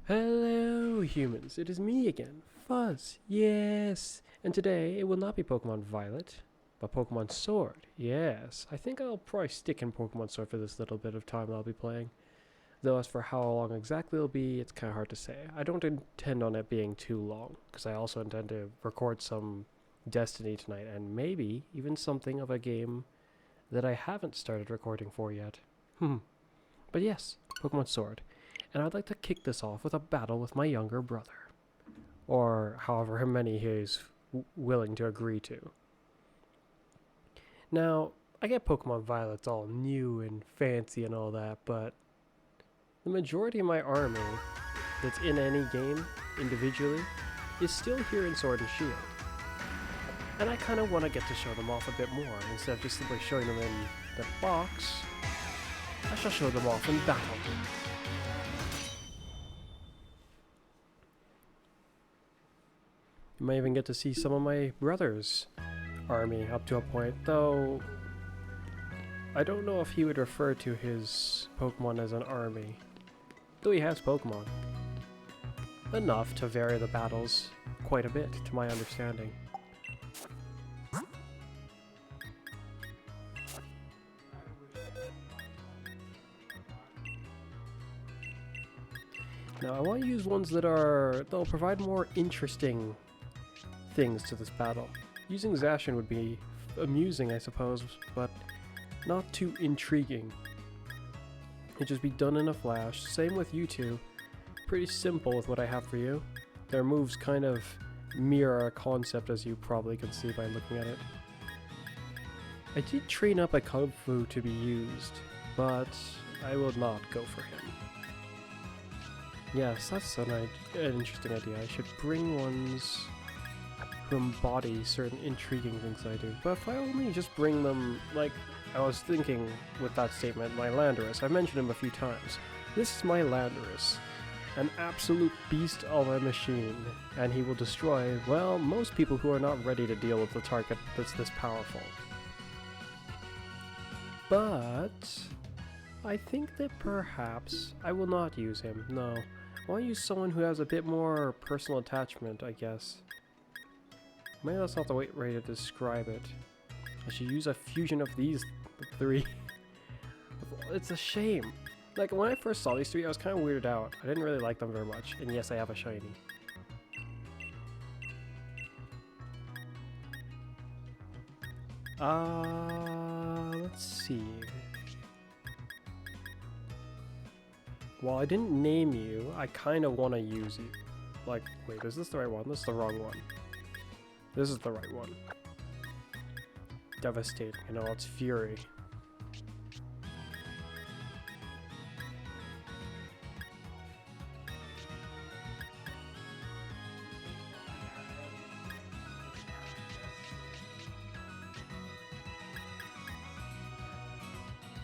Hello, humans. It is me again, Fuzz. Yes. And today, it will not be Pokemon Violet, but Pokemon Sword. Yes. I think I'll probably stick in Pokemon Sword for this little bit of time I'll be playing. Though as for how long exactly it'll be, it's kind of hard to say. I don't intend on it being too long, because I also intend to record some Destiny tonight, and maybe even something of a game that I haven't started recording for yet. But yes, Pokemon Sword. And I'd like to kick this off with a battle with my younger brother. Or however many he is willing to agree to. Now, I get Pokemon Violet's all new and fancy and all that, but the majority of my army that's in any game individually is still here in Sword and Shield. And I kind of want to get to show them off a bit more instead of just simply showing them in the box. I shall show them off in battle. You might even get to see some of my brother's army up to a point, though I don't know if he would refer to his Pokemon as an army. Though he has Pokemon. Enough to vary the battles quite a bit, to my understanding. Now I want to use ones that'll provide more interesting things to this battle. Using Zacian would be amusing, I suppose, but not too intriguing. It'd just be done in a flash. Same with you two. Pretty simple with what I have for you. Their moves kind of mirror a concept, as you probably can see by looking at it. I did train up a Kung Fu to be used, but I will not go for him. Yes, that's an interesting idea. I should bring ones who embody certain intriguing things I do. But if I only just bring them, like I was thinking with that statement, my Landorus, I mentioned him a few times. This is my Landorus, an absolute beast of a machine, and he will destroy, well, most people who are not ready to deal with the target that's this powerful. But I think that perhaps I will not use him, no. I want to use someone who has a bit more personal attachment, I guess. Maybe that's not the right way to describe it. I should use a fusion of these three. It's a shame. Like, when I first saw these three, I was kind of weirded out. I didn't really like them very much. And yes, I have a shiny. Let's see. While I didn't name you, I kind of want to use you. Like, wait, is this the right one? This is the wrong one. This is the right one. Devastating, you know, it's fury.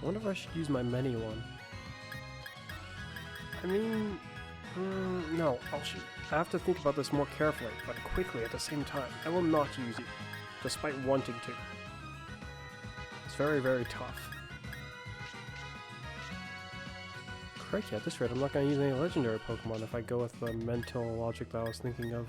I wonder if I should use my mini one. I mean, no, I have to think about this more carefully, but quickly at the same time. I will not use you, despite wanting to. It's very, very tough. Crikey, at this rate, I'm not going to use any legendary Pokemon if I go with the mental logic that I was thinking of.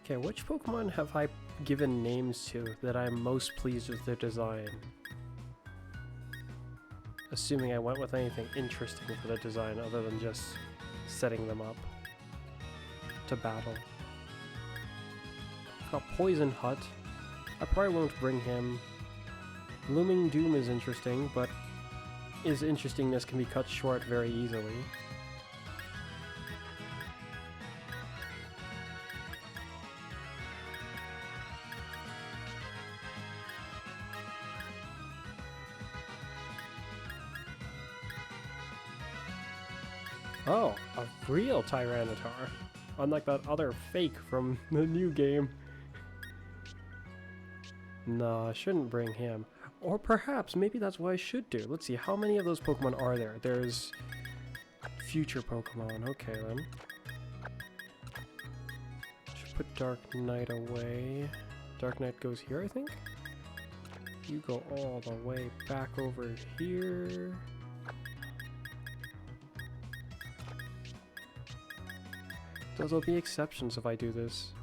Okay, which Pokemon have I given names to that I'm most pleased with their design? Assuming I went with anything interesting for the design other than just setting them up to battle. I've got Poison Hut. I probably won't bring him. Looming Doom is interesting, but his interestingness can be cut short very easily. Oh, a real Tyranitar. Unlike that other fake from the new game. No, I shouldn't bring him. Or perhaps, maybe that's what I should do. Let's see, how many of those Pokemon are there? There's future Pokemon. Okay, then. Should put Dark Knight away. Dark Knight goes here, I think? You go all the way back over here. There'll be exceptions if I do this.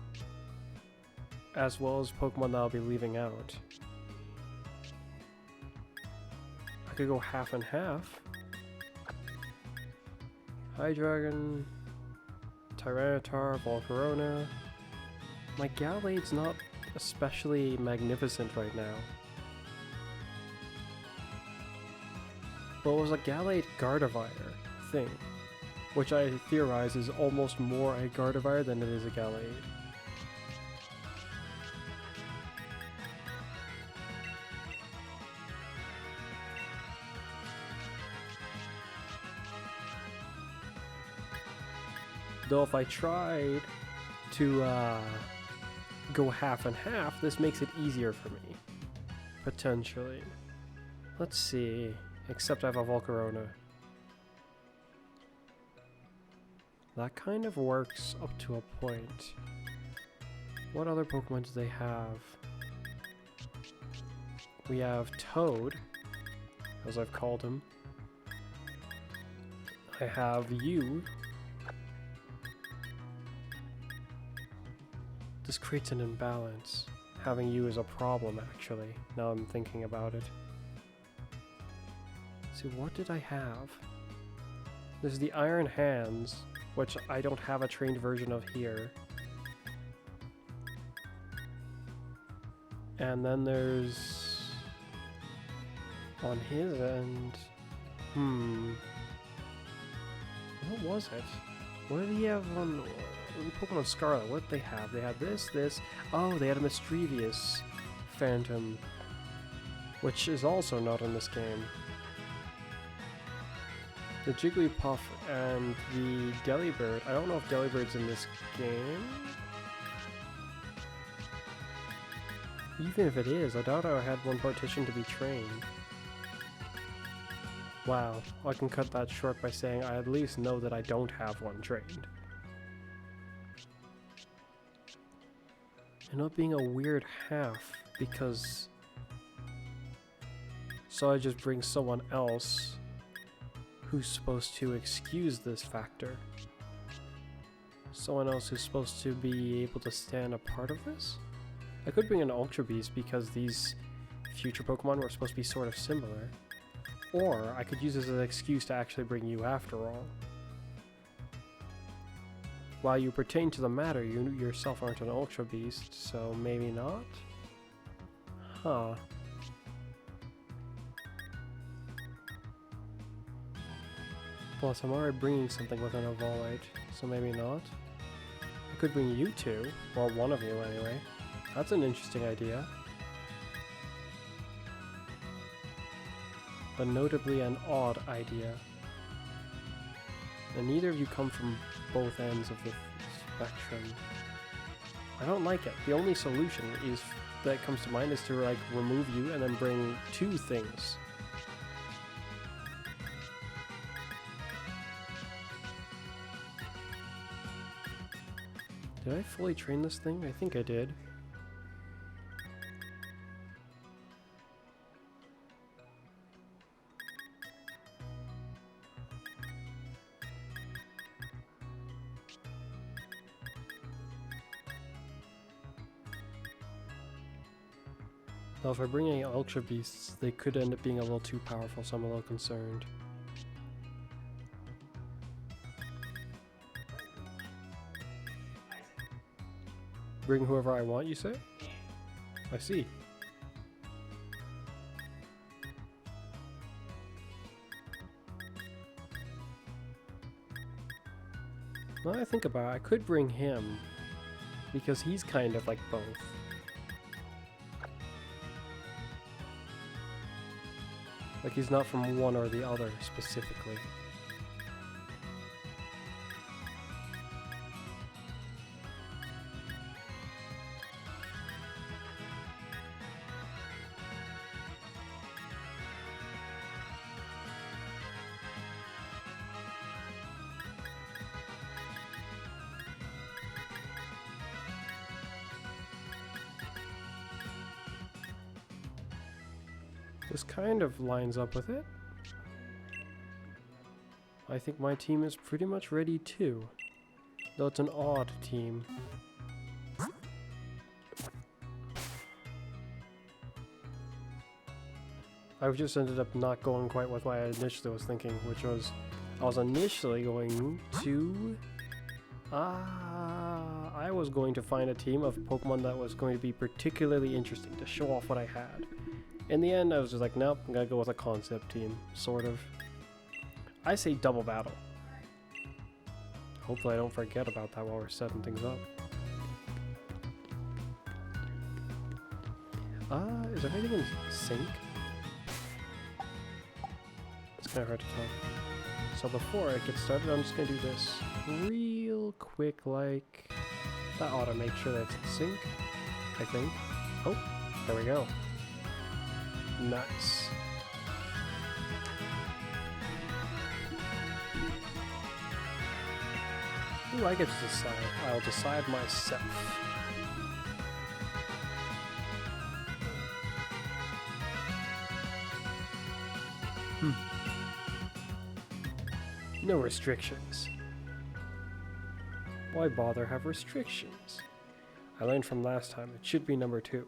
As well as Pokemon that I'll be leaving out. I could go half and half. Hydreigon, Tyranitar, Volcarona. My Gallade's not especially magnificent right now. But it was a Gallade Gardevoir thing, which I theorize is almost more a Gardevoir than it is a Gallade. Though if I tried to go half and half, this makes it easier for me. Potentially. Let's see. Except I have a Volcarona. That kind of works up to a point. What other Pokemon do they have? We have Toad, as I've called him. I have you. This creates an imbalance. Having you is a problem, actually, now I'm thinking about it. See, what did I have? There's the Iron Hands, which I don't have a trained version of here. And then there's... on his end... What was it? What did he have on Pokemon Scarlet? What did they have? They had this... Oh, they had a Mischievous Phantom, which is also not in this game. The Jigglypuff and the Delibird. I don't know if Delibird's in this game. Even if it is, I doubt I had one partition to be trained. Wow, I can cut that short by saying I at least know that I don't have one trained. End up being a weird half, because... So I just bring someone else who's supposed to excuse this factor. Someone else who's supposed to be able to stand a part of this? I could bring an Ultra Beast because these future Pokemon were supposed to be sort of similar. Or I could use this as an excuse to actually bring you after all. While you pertain to the matter, you yourself aren't an Ultra Beast, so maybe not? Huh. Plus, I'm already bringing something with an Evolite, so maybe not. I could bring you two, or one of you anyway. That's an interesting idea. But notably an odd idea. And neither of you come from both ends of the spectrum. I don't like it. The only solution is that comes to mind is to like remove you and then bring two things. Did I fully train this thing? I think I did. Now if I bring any Ultra Beasts, they could end up being a little too powerful, so I'm a little concerned. Bring whoever I want, you say? I see. Now that I think about it, I could bring him, because he's kind of like both. Like he's not from one or the other specifically. This kind of lines up with it. I think my team is pretty much ready too. Though it's an odd team. I just ended up not going quite with what I initially was thinking, which was I was initially going to I was going to find a team of Pokemon that was going to be particularly interesting to show off what I had. In the end, I was just like, nope, I'm gonna go with a concept team, sort of. I say double battle. Hopefully I don't forget about that while we're setting things up. Is everything in sync? It's kind of hard to tell. So before I get started, I'm just gonna do this real quick, like, that ought to make sure that it's in sync, I think. Oh, there we go. Nice. Ooh, I get to decide. I'll decide myself. No restrictions. Why bother have restrictions? I learned from last time, it should be number 2.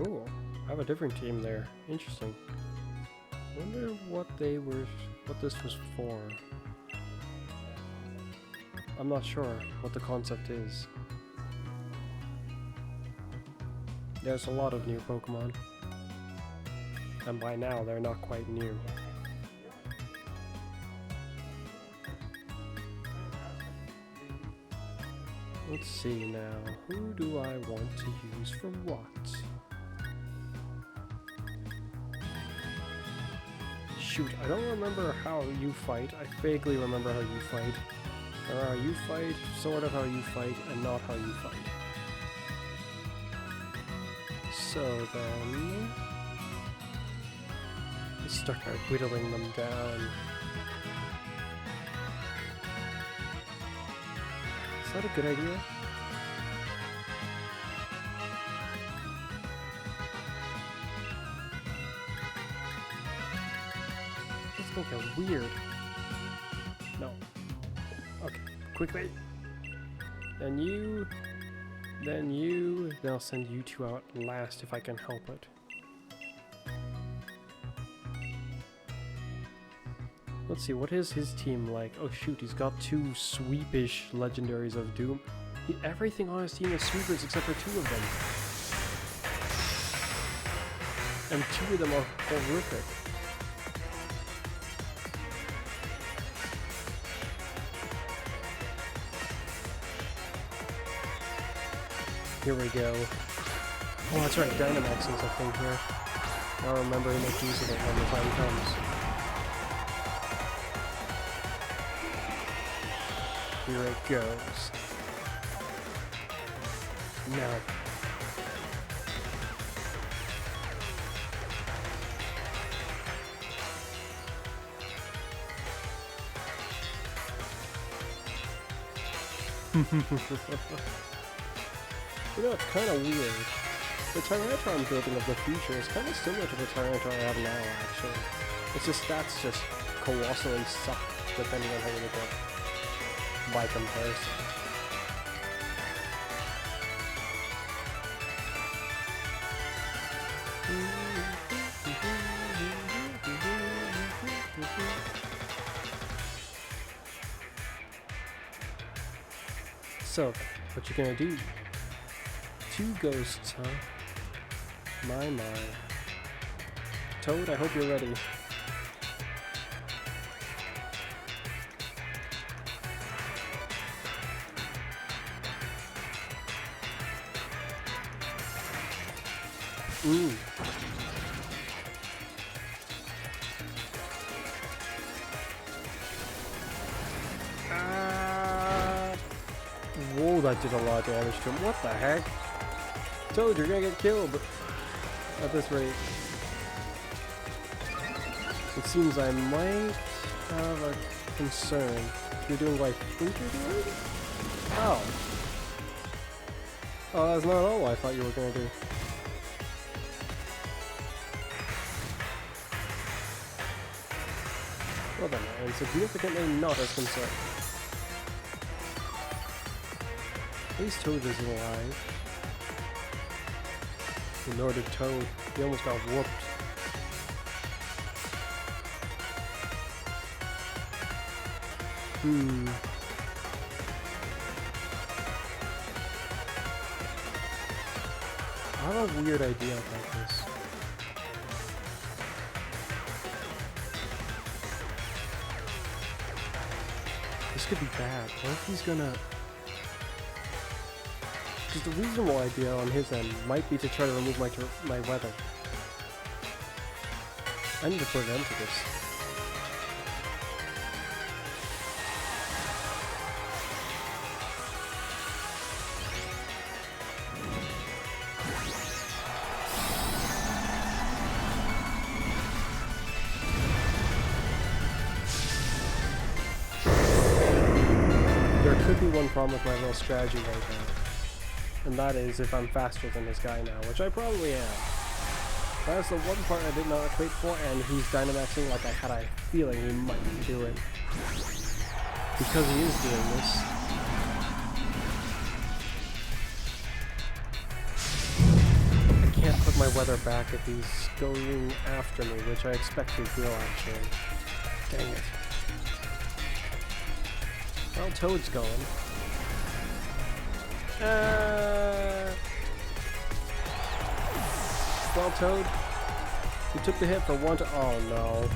Oh, I have a different team there. Interesting. Wonder what this was for. I'm not sure what the concept is. There's a lot of new Pokemon. And by now, they're not quite new. Let's see now. Who do I want to use for what? Shoot, I don't remember how you fight. I vaguely remember how you fight. Or how you fight, sort of how you fight, and not how you fight. So then... let's start by whittling them down. Is that a good idea? It's gonna get weird. No. Okay, quickly. Then you, then I'll send you 2 out last if I can help it. Let's see, what is his team like? Oh shoot, he's got 2 sweepish legendaries of Doom. Everything on his team is sweepers except for 2 of them. And 2 of them are horrific. Here we go. Oh, that's right, Dynamax is a thing here. I'll remember to make use of it when the time comes. Here it goes. Now. You know, it's kind of weird. The Tyranitar I'm building of the future is kind of similar to the Tyranitar I have now, actually. It's just stats just colossally suck, depending on how you look at it, by comparison. So, what you gonna do? 2 ghosts, huh? My. Toad, I hope you're ready. Ooh. Whoa, that did a lot of damage to him. What the heck? Toad, you're gonna get killed at this rate. It seems I might have a concern. You're doing like infiltrate? Oh. Oh, that's not all I thought you were gonna do. Well then, I am significantly not as concerned. At least Toad is alive. The Nordic Toad, he almost got whooped. I have a weird idea about this. This could be bad. What if he's gonna... Because the reasonable idea on his end might be to try to remove my weather. I need to put an end to this. There could be one problem with my little strategy right now, and that is if I'm faster than this guy now, which I probably am. That's the one part I did not equate for, and he's Dynamaxing like I had a feeling he might do it. Because he is doing this. I can't put my weather back if he's going after me, which I expect he will actually. Dang it. Well, Toad's going. Well, Toad, you took the hit for one to... Oh, no.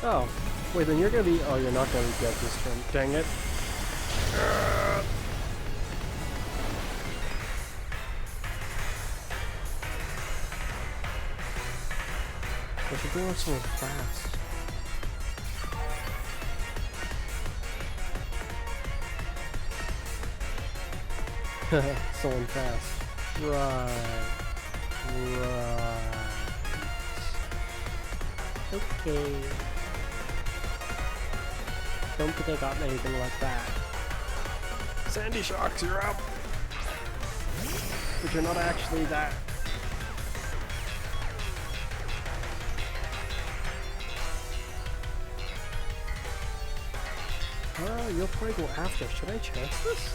Oh, wait, then you're gonna be... Oh, you're not gonna be dead this turn. Dang it. I should bring on someone fast. Someone fast. Right. Okay. Don't think I got anything like that. Sandy Shocks, you're up! But you're not actually that. You'll probably go after. Should I chance this?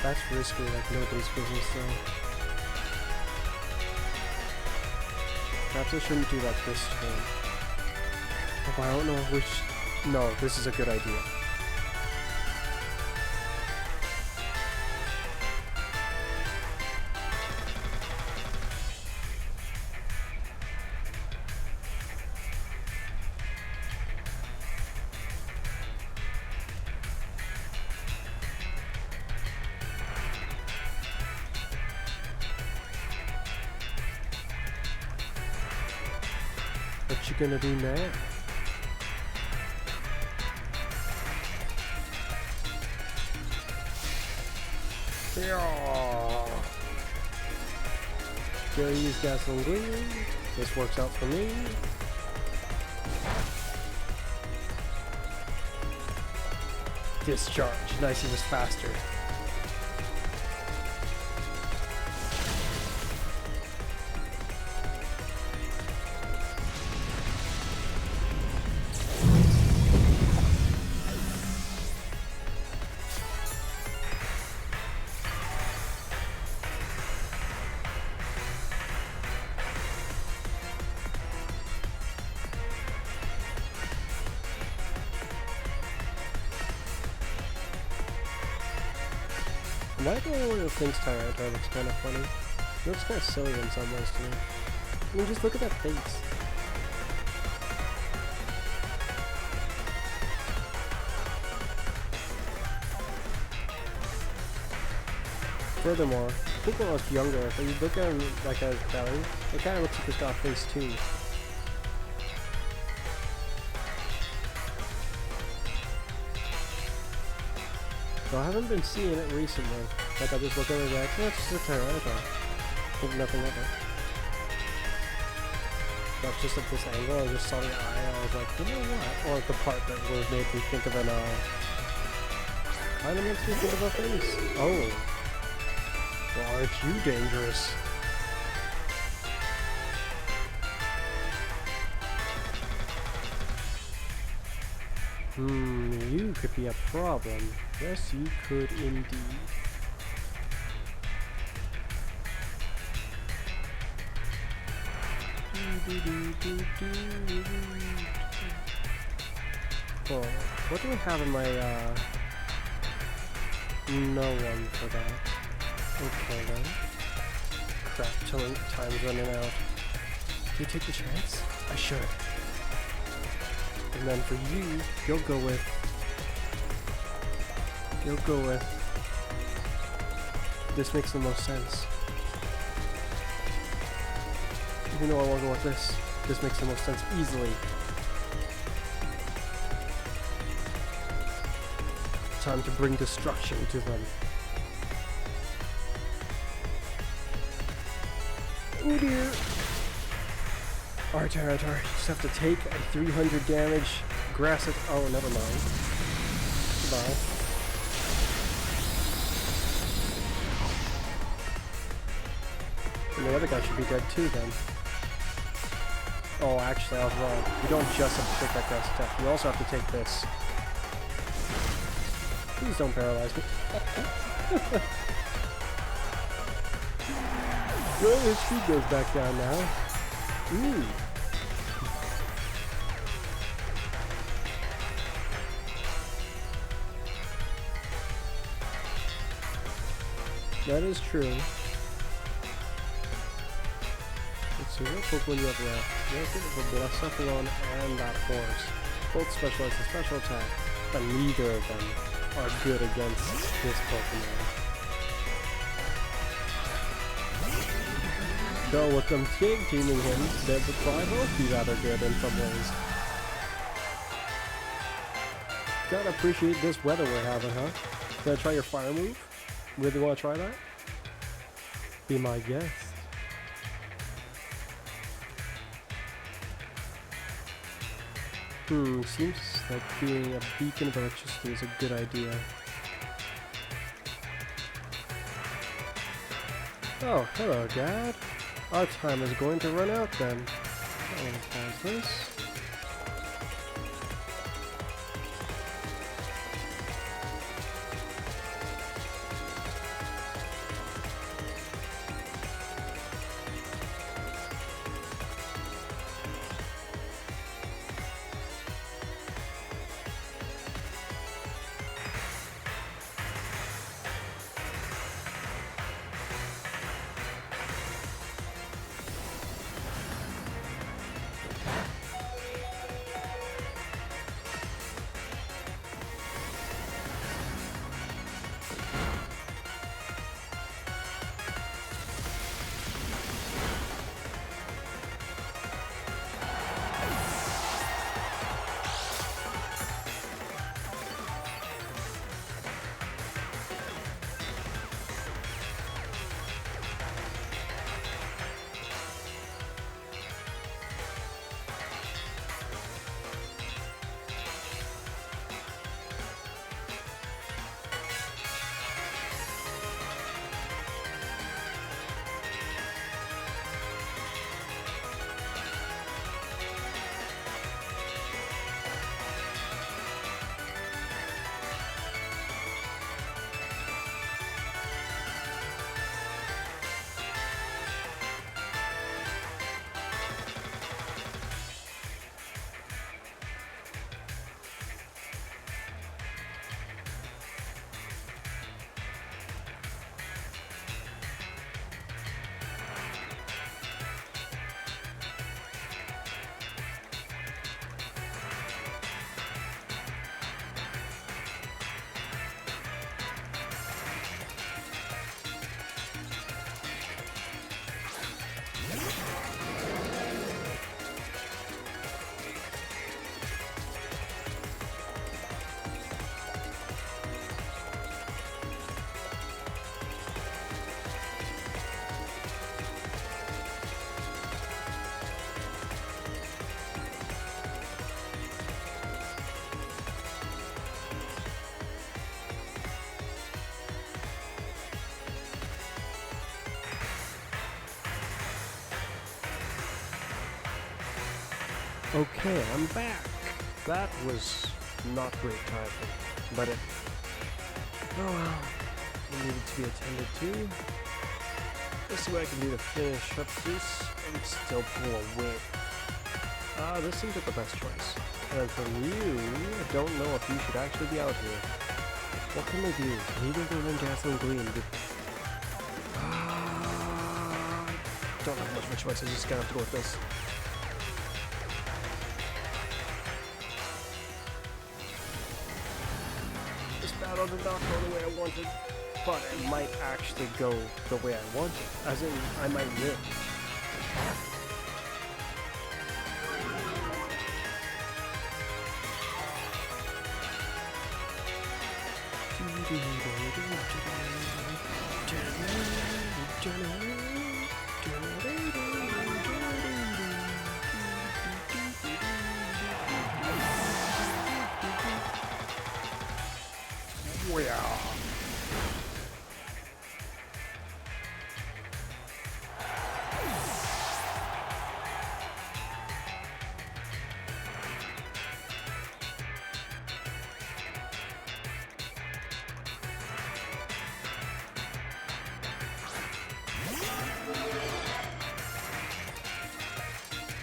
That's risky, like nobody's business though. Perhaps I shouldn't do that this turn. Oh, I don't know which... No, this is a good idea. What you gonna do now? Gonna use gasoline green. This works out for me. Discharge. Nice, he was faster. Why do I want to think Tyranttar looks kind of funny? It looks kind of silly in some ways to me. I mean, just look at that face. Furthermore, I think when I was younger, if you look at him like at his belly, it kind of looks like he's got a face too. So I haven't been seeing it recently. Like I just look over there, oh, it's just a pterodactyl. Think nothing of it. But just at this angle, I just saw the eye and I was like, you know what? Or the part that would have made me think of an eye. Kinda makes me think of a face. Oh. Well, aren't you dangerous? You could be a problem. Yes, you could indeed. Oh, what do we have in my, no one for that. Okay then. Crap, time's running out. Do you take the chance? I should. And then for you, you'll go with... This makes the most sense. Even though I won't go with this makes the most sense easily. Time to bring destruction to them. Oh dear! Our territory. Just have to take a 300 damage, grass it. Oh, never mind. Goodbye. And the other guy should be dead too then. Oh, actually, I was wrong. You don't just have to take that grass attack. You also have to take this. Please don't paralyze me. Well, his speed goes back down now. Ooh. That is true. Let's see, what Pokemon you have left? You have the Blacephalon and that horse. Both specialize in special attack, but neither of them are good against this Pokemon. Though with them tag teaming him, they would probably both be rather good in some ways. Gotta appreciate this weather we're having, huh? Gonna try your fire move? Really wanna try that? Be my guest. Seems like being a beacon of electricity is a good idea. Oh, hello, Dad. Our time is going to run out then. I'm gonna pause this. Okay, I'm back. That was not great timing, but it... Oh well, it needed to be attended to. Let's see what I can do to finish up this and still pull a win. This seems like the best choice. And for you, I don't know if you should actually be out here. What can they do? Neither they learn gasoline gleam. Don't have much of a choice, I'm just gonna have to go with this. This battle did not go the way I wanted, but it might actually go the way I wanted. As in, I might win.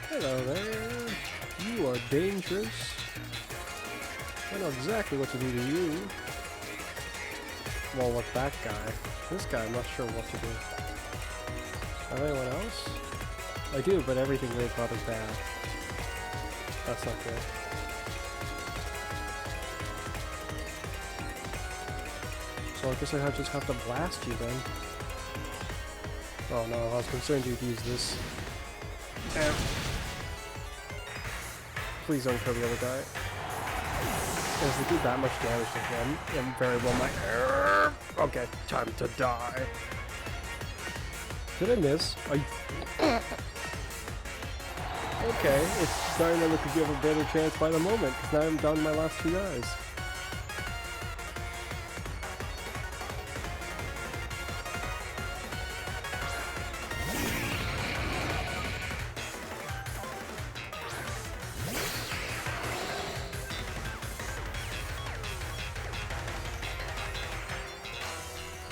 Hello there. You are dangerous. I know exactly what to do to you. Well, with that guy. This guy, I'm not sure what to do. Have anyone else? I do, but everything they got is bad. That's not good. So I guess I just have to blast you then. Oh no, I was concerned you'd use this. Please don't kill the other guy. And if we do that much damage to him, then very well might... Okay, time to die. Did I miss? Are you... Okay, it's starting to look like you have a better chance by the moment, because now I'm down to my last two guys.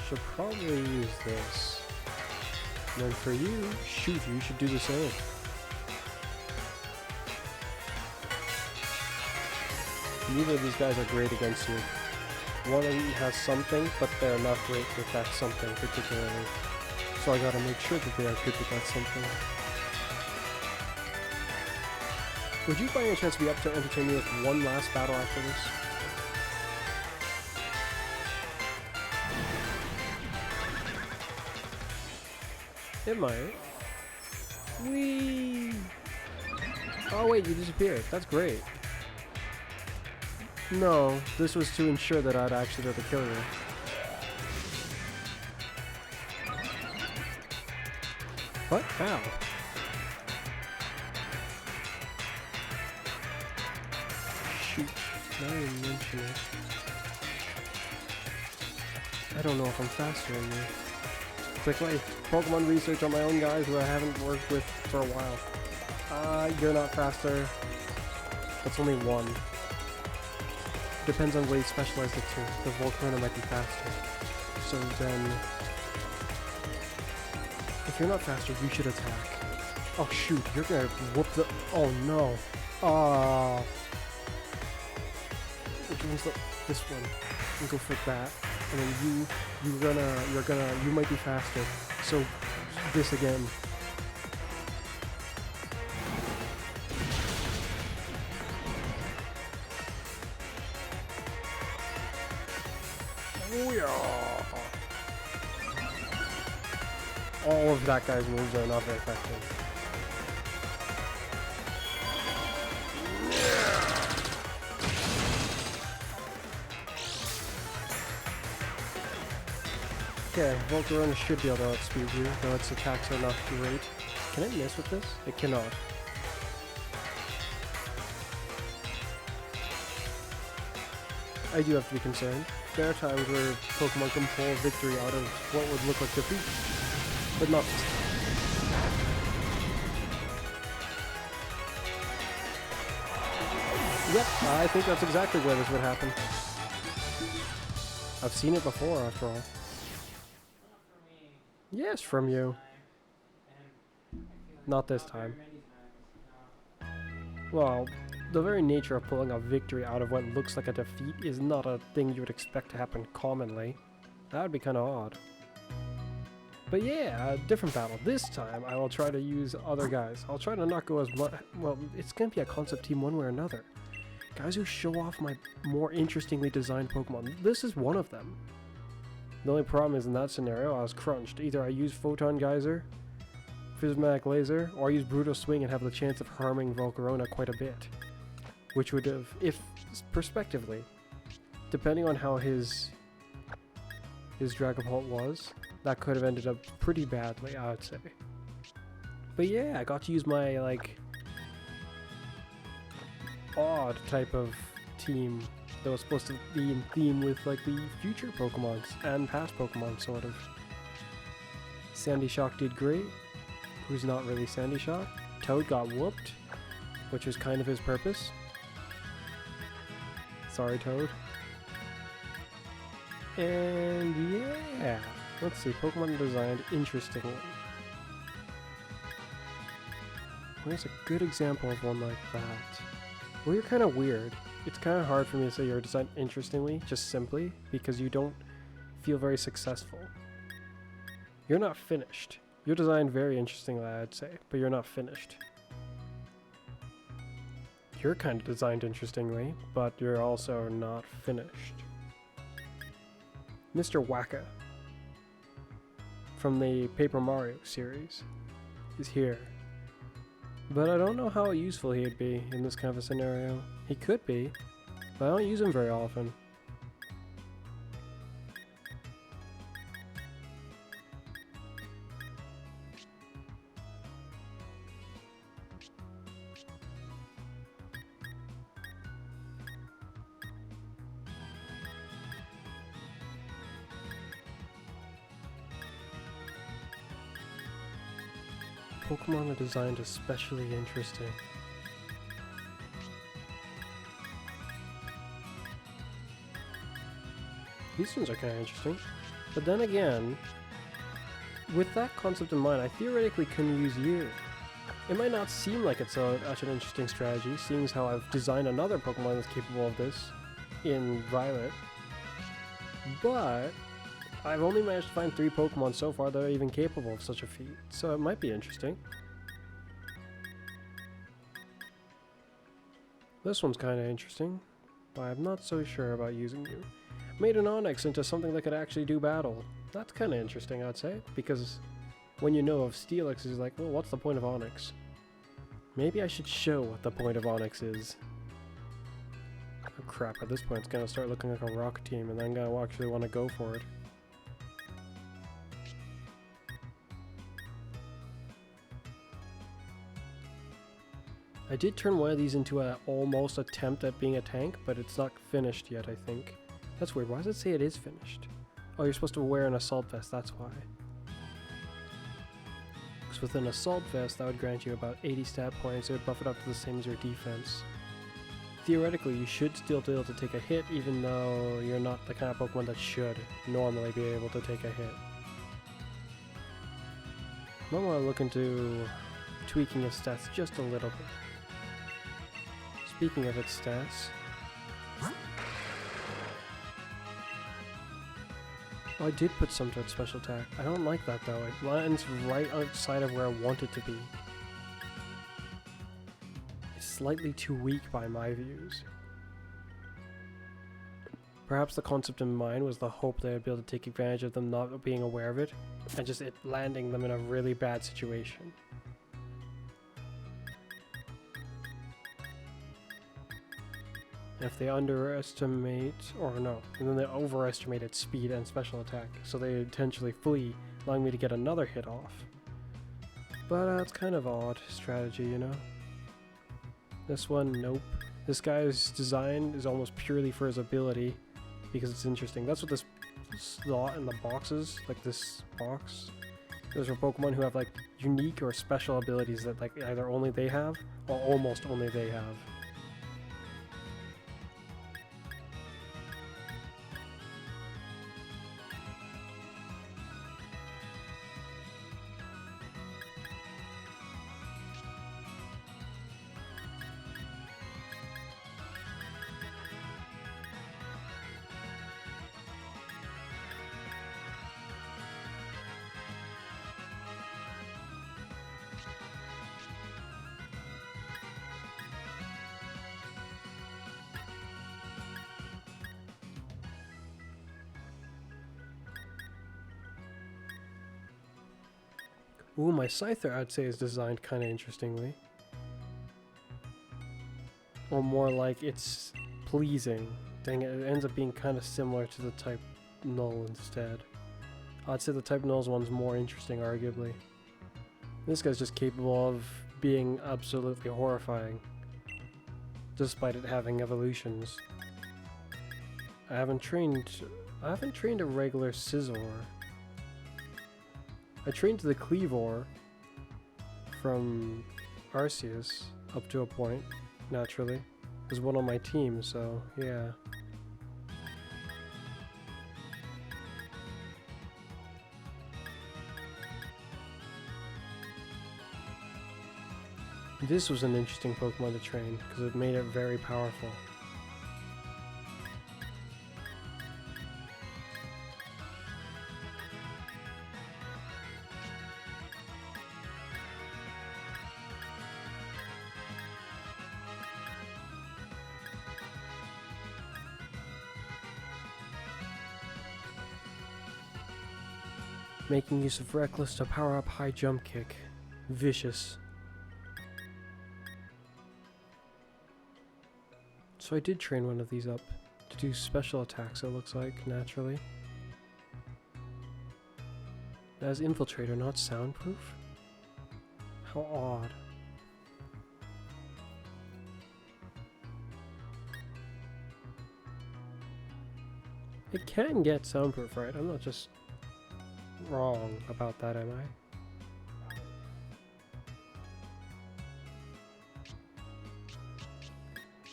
Should probably use this. And then for you, shoot, you should do the same. Neither of these guys are great against you. One of them has something, but they're not great with that something particularly. So I gotta make sure that they are good with that something. Would you by any chance be up to entertain me with one last battle after this? It might. Whee! Oh wait, you disappeared. That's great. No, this was to ensure that I'd actually be able to kill you. What? How? Shoot. Now you mention it. I don't know if I'm faster than you. Quickly, Pokemon research on my own guys who I haven't worked with for a while. You're not faster. That's only one. Depends on where you specialize it to. The Volcarona might be faster. So then... If you're not faster, you should attack. Oh shoot, you're gonna whoop the... Oh no. Which one's the... This one. And go for that. And then you might be faster. So, this again. Oh yeah. All of that guy's moves are not very effective. Okay, Volcarona should be able to outspeed you, though its attacks are not great. Can it miss with this? It cannot. I do have to be concerned. There are times where Pokemon can pull victory out of what would look like defeat, but not this time. Yep, I think that's exactly where this would happen. I've seen it before, after all. Yes, from you. Not this time. Well, the very nature of pulling a victory out of what looks like a defeat is not a thing you would expect to happen commonly. That would be kind of odd. But yeah, a different battle. This time, I will try to use other guys. I'll try to not go as much... Well, it's going to be a concept team one way or another. Guys who show off my more interestingly designed Pokemon. This is one of them. The only problem is in that scenario, I was crunched. Either I use Photon Geyser, Prismatic Laser, or I use Brutal Swing and have the chance of harming Volcarona quite a bit. Which would have, if, perspectively, depending on how his Dragapult was, that could have ended up pretty badly, I would say. But yeah, I got to use my, like, odd type of team that was supposed to be in theme with, like, the future Pokemons and past Pokemon, sort of. Sandy Shock did great. Who's not really Sandy Shock? Toad got whooped, which was kind of his purpose. Sorry, Toad. And yeah, let's see, Pokemon designed interestingly. Where's a good example of one like that? Well, you're kind of weird. It's kind of hard for me to say you're designed interestingly, just simply, because you don't feel very successful. You're not finished. You're designed very interestingly, I'd say, but you're not finished. You're kind of designed interestingly, but you're also not finished. Mr. Wacka from the Paper Mario series is here. But I don't know how useful he'd be in this kind of a scenario. He could be, but I don't use him very often. Pokemon are designed especially interesting. These ones are kind of interesting. But then again, with that concept in mind, I theoretically can use you. It might not seem like it's such an interesting strategy, seeing as how I've designed another Pokemon that's capable of this in Violet. But I've only managed to find 3 Pokemon so far that are even capable of such a feat, so it might be interesting. This one's kind of interesting, but I'm not so sure about using you. Made an Onix into something that could actually do battle. That's kind of interesting, I'd say, because when you know of Steelix, it's like, well, what's the point of Onix? Maybe I should show what the point of Onix is. Oh crap, at this point it's gonna start looking like a rock team, and I'm gonna actually want to go for it. I did turn one of these into an almost attempt at being a tank, but it's not finished yet, I think. That's weird. Why does it say it is finished? Oh, you're supposed to wear an assault vest, that's why. Because with an assault vest, that would grant you about 80 stat points. It would buff it up to the same as your defense. Theoretically, you should still be able to take a hit, even though you're not the kind of Pokemon that should normally be able to take a hit. I might want to look into tweaking its stats just a little bit. Speaking of its stats... Oh, I did put some to its special attack. I don't like that though. It lands right outside of where I want it to be. It's slightly too weak by my views. Perhaps the concept in mind was the hope that I'd be able to take advantage of them not being aware of it, and just it landing them in a really bad situation. If they underestimate, or no, and then they overestimate its speed and special attack, so they intentionally flee, allowing me to get another hit off. But it's kind of odd strategy, you know? This one, nope. This guy's design is almost purely for his ability, because it's interesting. That's what this slot in the box is, like this box. Those are Pokemon who have like unique or special abilities that like either only they have, or almost only they have. Ooh, my Scyther I'd say is designed kind of interestingly. Or more like it's pleasing. Dang it, it ends up being kind of similar to the type null instead. I'd say the type null's one's more interesting, arguably. This guy's just capable of being absolutely horrifying, despite it having evolutions. I haven't trained a regular Scizor. I trained the Cleavor from Arceus up to a point, naturally. It was one on my team, so yeah. This was an interesting Pokemon to train, because it made it very powerful. Making use of Reckless to power up High Jump Kick. Vicious. So I did train one of these up to do special attacks, it looks like, naturally. That is Infiltrator, not soundproof? How odd. It can get soundproof, right? I'm not just wrong about that, am I?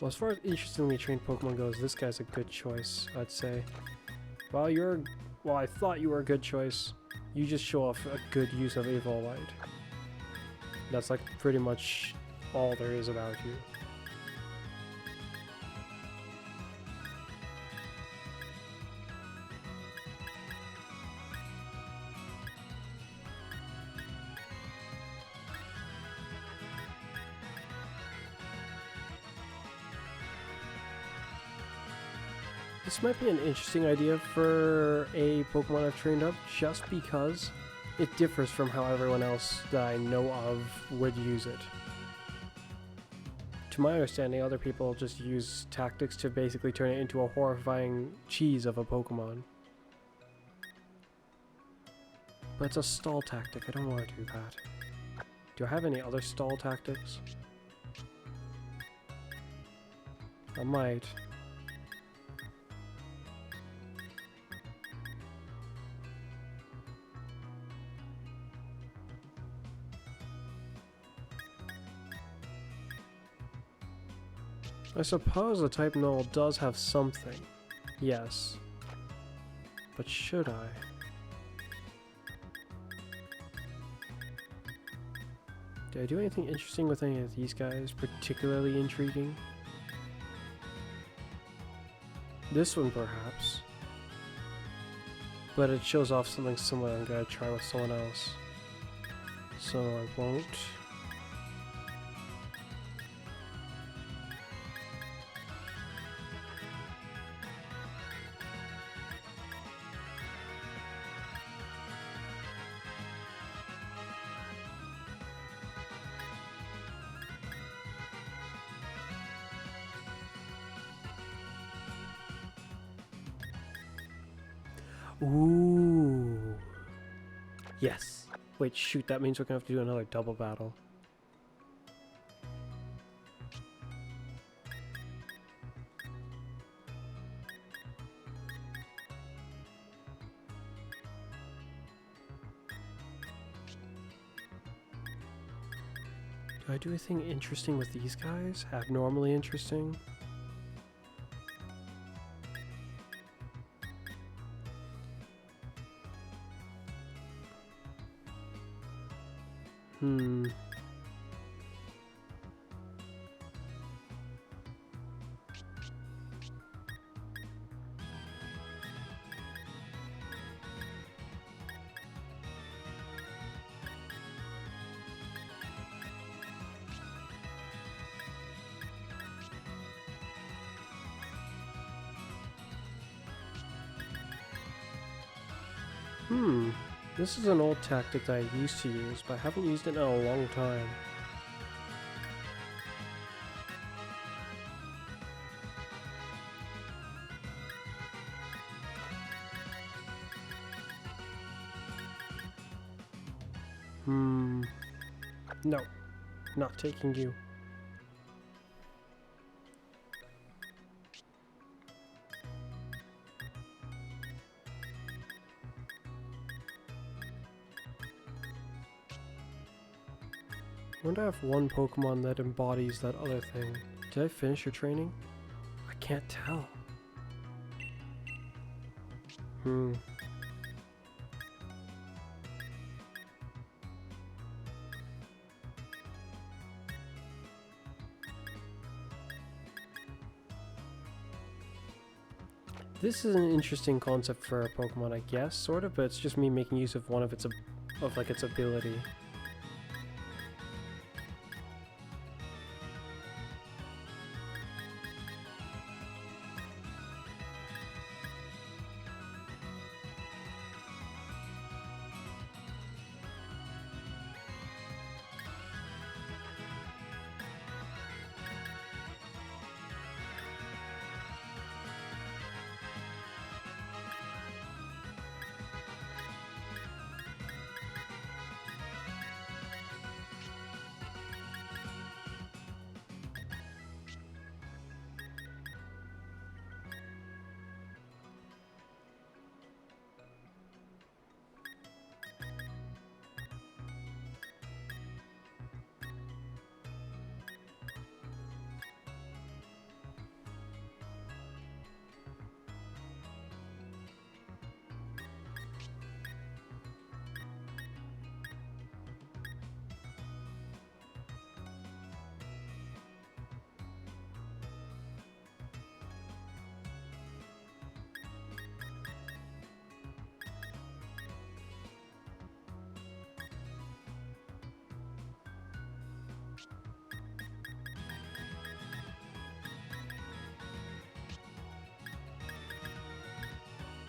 Well, as far as interestingly trained Pokemon goes, this guy's a good choice, I'd say. Well, I thought you were a good choice. You just show off a good use of Evolite. That's like pretty much all there is about you. This might be an interesting idea for a Pokemon I've trained up, just because it differs from how everyone else that I know of would use it. To my understanding, other people just use tactics to basically turn it into a horrifying cheese of a Pokemon. But it's a stall tactic, I don't want to do that. Do I have any other stall tactics? I might. I suppose the type null does have something. Yes. But should I? Did I do anything interesting with any of these guys? Particularly intriguing? This one perhaps. But it shows off something similar I'm gonna try with someone else. So I won't. Ooh. Yes. Wait, shoot, that means we're gonna have to do another double battle. Do I do anything interesting with these guys? Abnormally interesting? This is an old tactic that I used to use, but I haven't used it in a long time. No, not taking you. I wonder if one Pokemon that embodies that other thing. Did I finish your training? I can't tell. This is an interesting concept for a Pokemon, I guess, sort of, but it's just me making use of one of its its ability.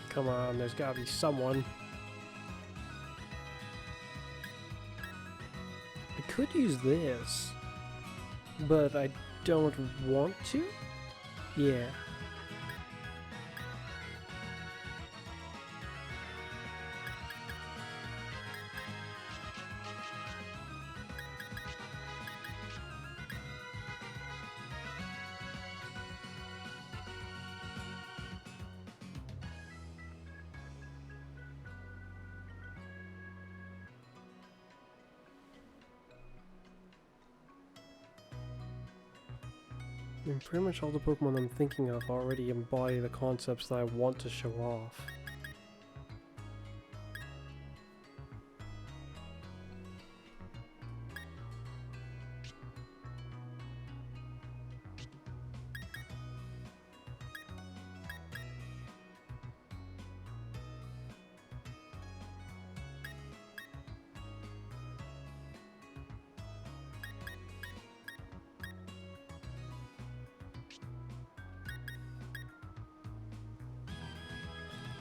Come on, there's gotta be someone. I could use this, but I don't want to? Yeah. I mean, pretty much all the Pokemon I'm thinking of already embody the concepts that I want to show off.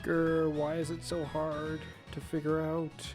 Grr, why is it so hard to figure out?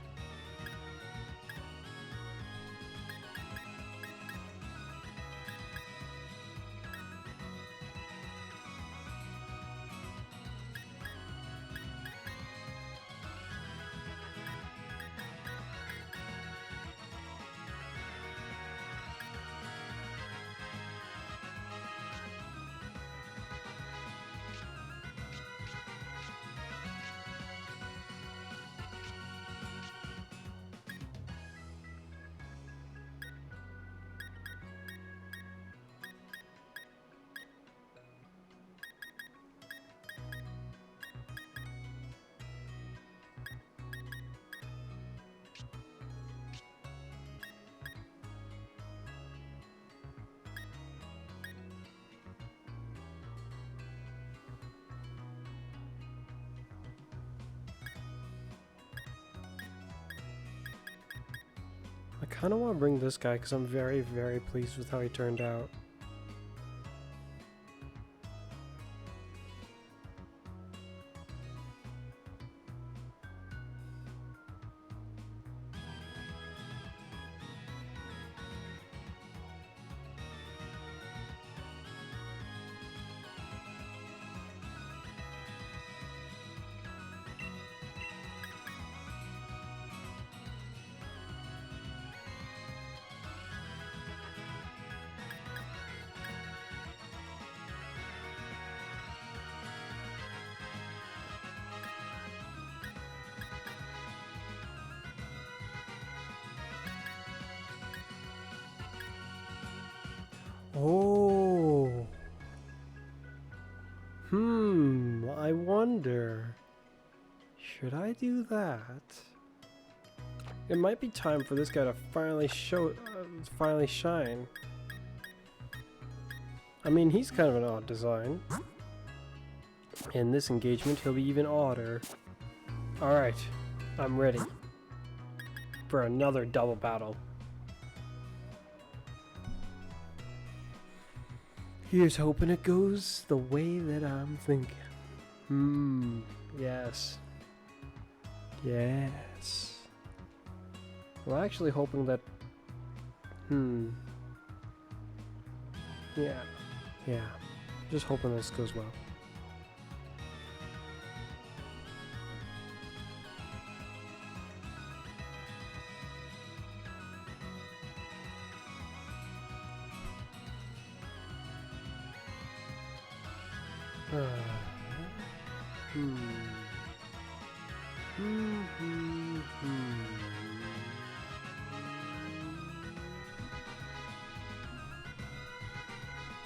I kind of want to bring this guy because I'm very, very pleased with how he turned out. Oh. I wonder. Should I do that? It might be time for this guy to finally shine. I mean, he's kind of an odd design. In this engagement, he'll be even odder. Alright, I'm ready for another double battle. Here's hoping it goes the way that I'm thinking. Yes. Yes. I'm actually hoping that... Yeah. Just hoping this goes well.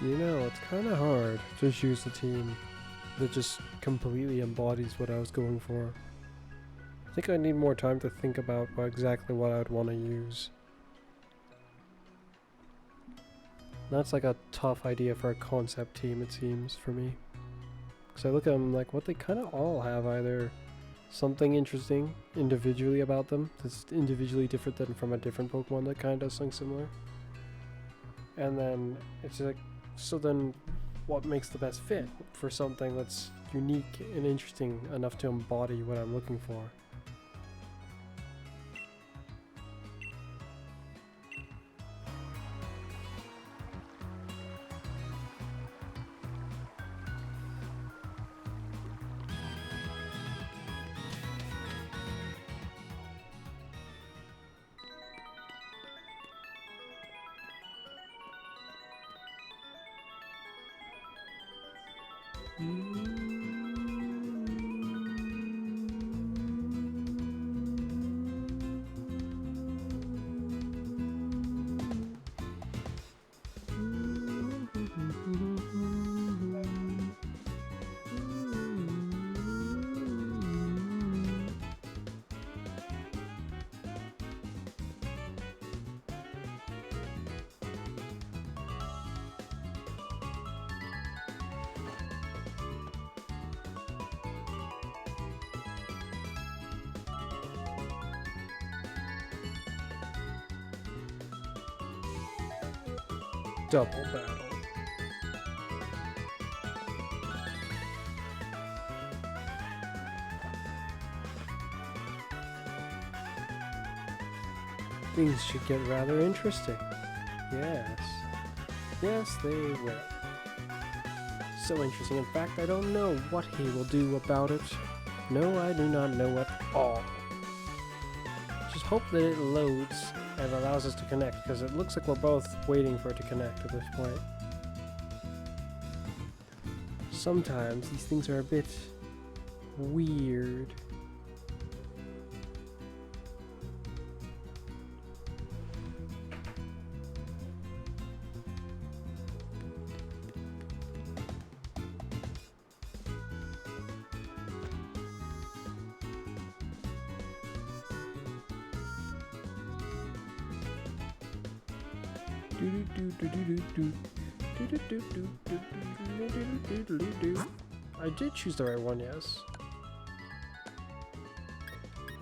You know, it's kind of hard to choose a team that just completely embodies what I was going for. I think I need more time to think about exactly what I'd want to use. That's like a tough idea for a concept team, it seems, for me. Because I look at them like, what they kind of all have either something interesting individually about them that's individually different than from a different Pokemon that kind of does something similar. And then it's like, so then what makes the best fit for something that's unique and interesting enough to embody what I'm looking for? Double battle. Things should get rather interesting. Yes. Yes, they will. So interesting. In fact, I don't know what he will do about it. No, I do not know at all. Just hope that it loads and allows us to connect, because it looks like we're both waiting for it to connect at this point. Sometimes these things are a bit weird. I did choose the right one, yes.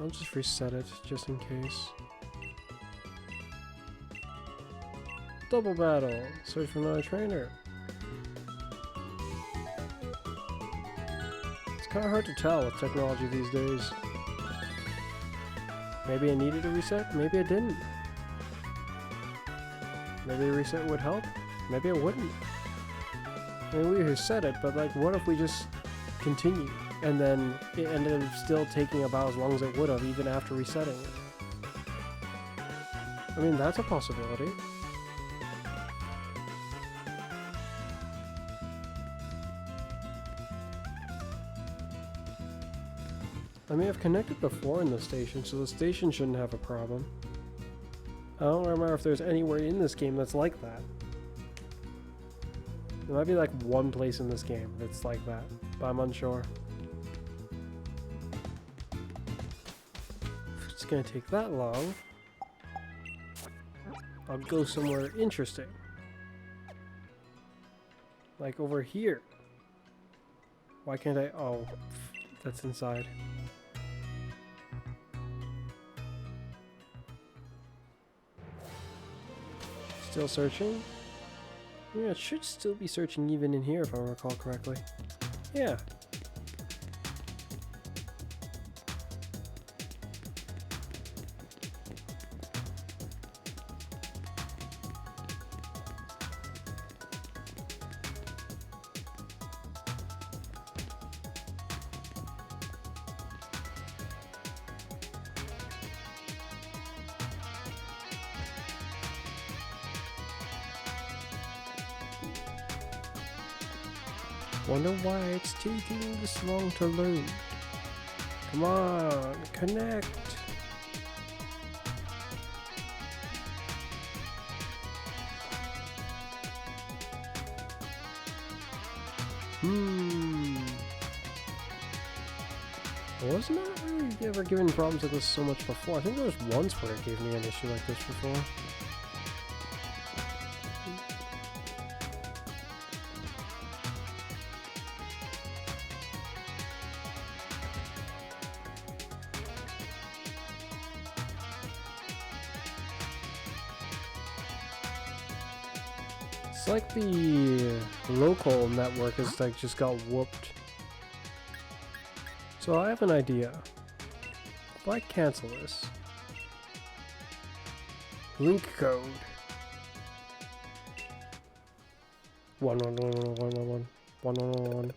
I'll just reset it, just in case. Double battle! Search for another trainer. It's kind of hard to tell with technology these days. Maybe I needed a reset, maybe I didn't. Maybe a reset would help, maybe it wouldn't. I mean, we reset it, but like, what if we just continue and then it ended up still taking about as long as it would have even after resetting it? I mean, that's a possibility. I mean, I've connected before in the station, so the station shouldn't have a problem. I don't remember if there's anywhere in this game that's like that. There might be like one place in this game that's like that, but I'm unsure. If it's gonna take that long, I'll go somewhere interesting. Like over here. Why can't I? Oh, that's inside. Still searching? Yeah, it should still be searching even in here if I recall correctly. Yeah. Wonder why it's taking this long to load. Come on, connect. Wasn't I really ever given problems like this so much before? I think there was once where it gave me an issue like this before. It's like the local network is like just got whooped. So I have an idea. If I cancel this, link code 11111111111.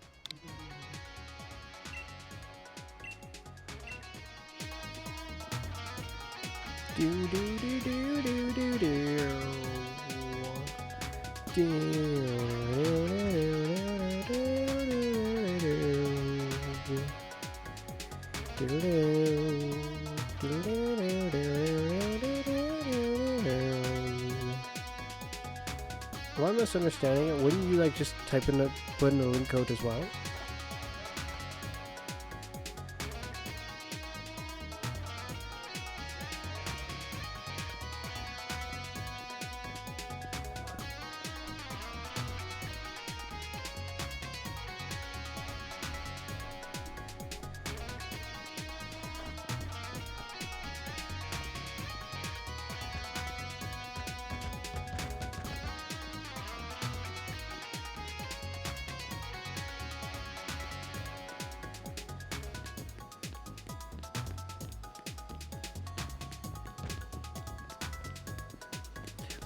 Do do do do do do do. Am I misunderstanding it? Wouldn't you like just type in put in the link code as well?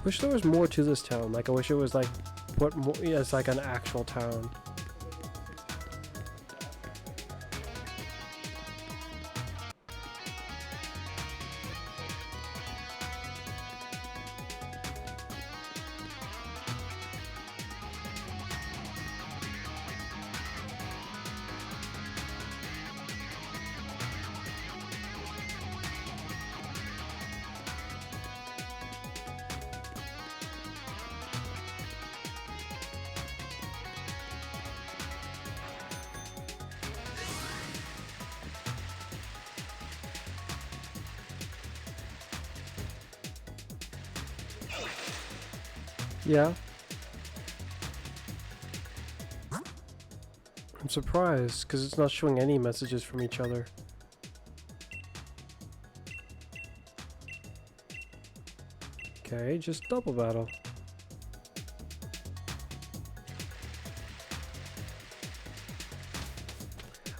Wish there was more to this town. Like I wish it was like put more as like an actual town. Yeah. I'm surprised, because it's not showing any messages from each other. Okay, just double battle.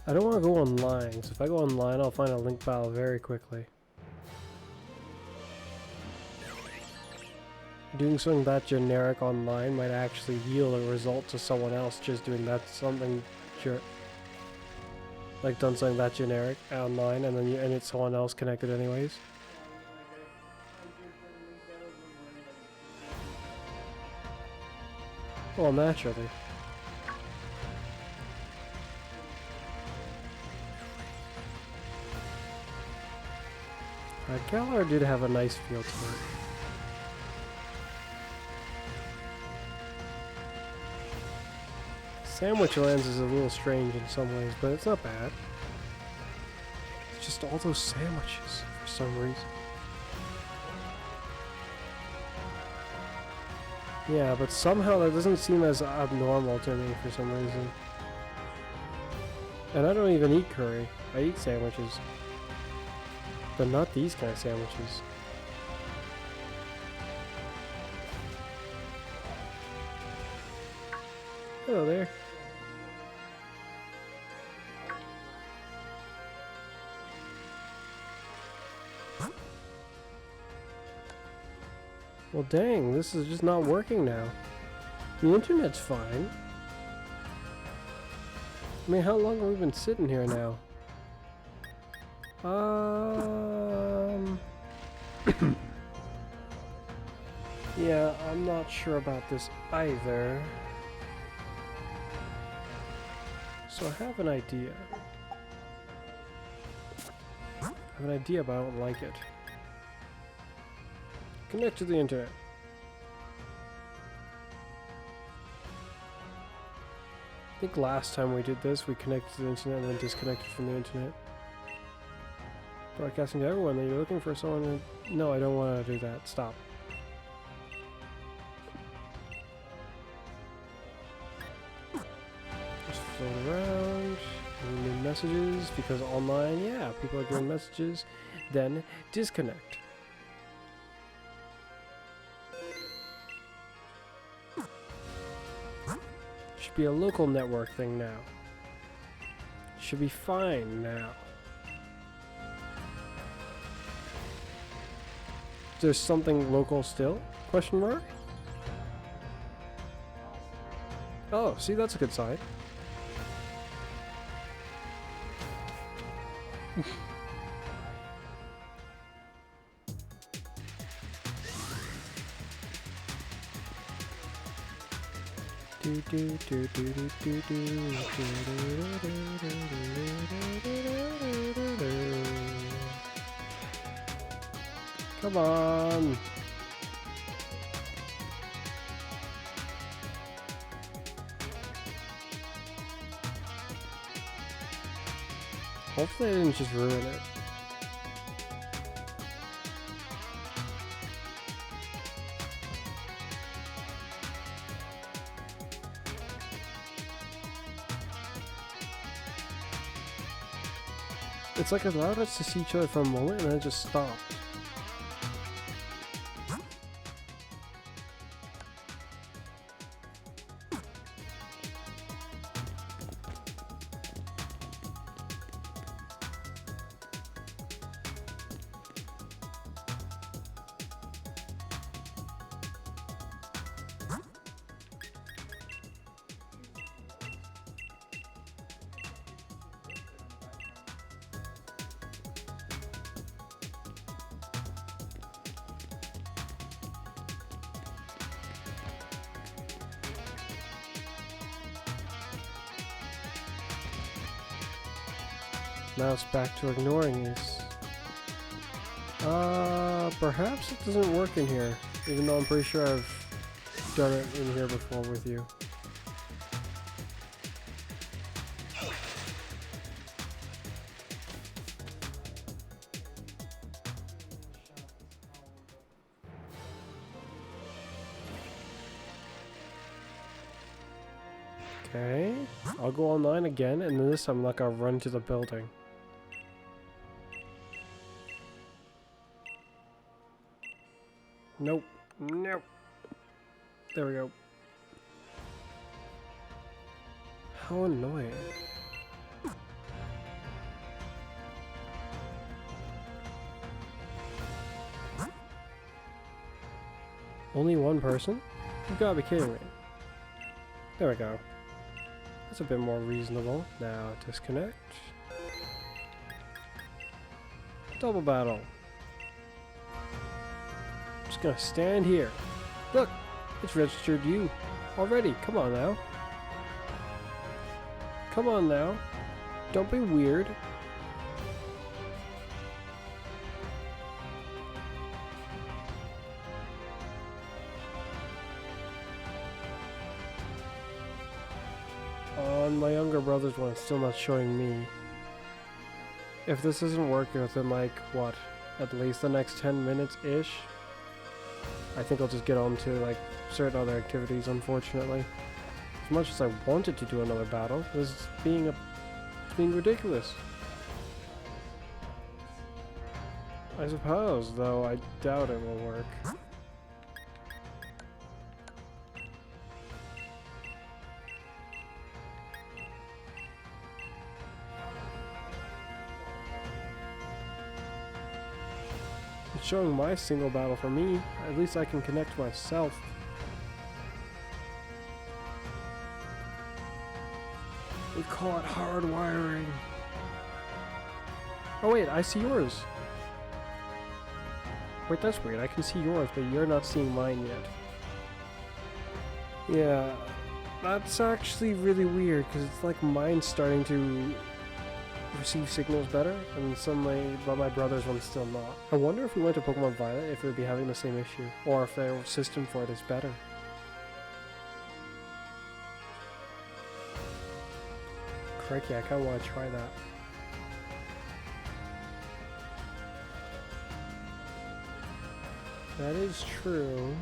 I don't want to go online, so if I go online, I'll find a link battle very quickly. Doing something that generic online might actually yield a result to someone else just doing that something like done something that generic online and then and it's someone else connected anyways. Well, naturally. Galar did have a nice feel to it. Sandwich Lands is a little strange in some ways, but it's not bad. It's just all those sandwiches for some reason. Yeah, but somehow that doesn't seem as abnormal to me for some reason. And I don't even eat curry. I eat sandwiches. But not these kind of sandwiches. Hello there. Well, dang, this is just not working now. The internet's fine. I mean, how long have we been sitting here now? Yeah, I'm not sure about this either. So I have an idea. I have an idea, but I don't like it. Connect to the internet. I think last time we did this, we connected to the internet and then disconnected from the internet. Broadcasting to everyone that you're looking for someone. No, I don't want to do that. Stop. Just float around. New messages because online, yeah, people are doing messages. Then disconnect. Should be a local network thing now. Should be fine now. There's something local still? Question mark? Oh, see, that's a good sign. Come on. Hopefully I didn't just ruin it. It's like it allowed us to see each other for a moment and then it just stopped. Now it's back to ignoring these. Perhaps it doesn't work in here, even though I'm pretty sure I've done it in here before with you. Okay, I'll go online again, and then this time I'm not gonna run to the building. Nope. Nope. There we go. How annoying. Only one person? You've gotta be kidding me. There we go. That's a bit more reasonable. Now disconnect. Double battle. Just gonna stand here. Look, it's registered you already. Come on now. Come on now. Don't be weird. On my younger brother's one, it's still not showing me. If this isn't working within like, what, at least the next 10 minutes-ish, I think I'll just get on to like certain other activities, unfortunately. As much as I wanted to do another battle, this is being ridiculous. I suppose, though I doubt it will work. It's showing my single battle for me. At least I can connect myself. We call it hardwiring. Oh wait, I see yours. Wait, that's weird. I can see yours, but you're not seeing mine yet. Yeah, that's actually really weird, because it's like mine's starting to receive signals better, and suddenly, but my brother's one's still not. I wonder if we went to Pokemon Violet, if it would be having the same issue, or if their system for it is better. Crikey, I kinda wanna try that. That is true.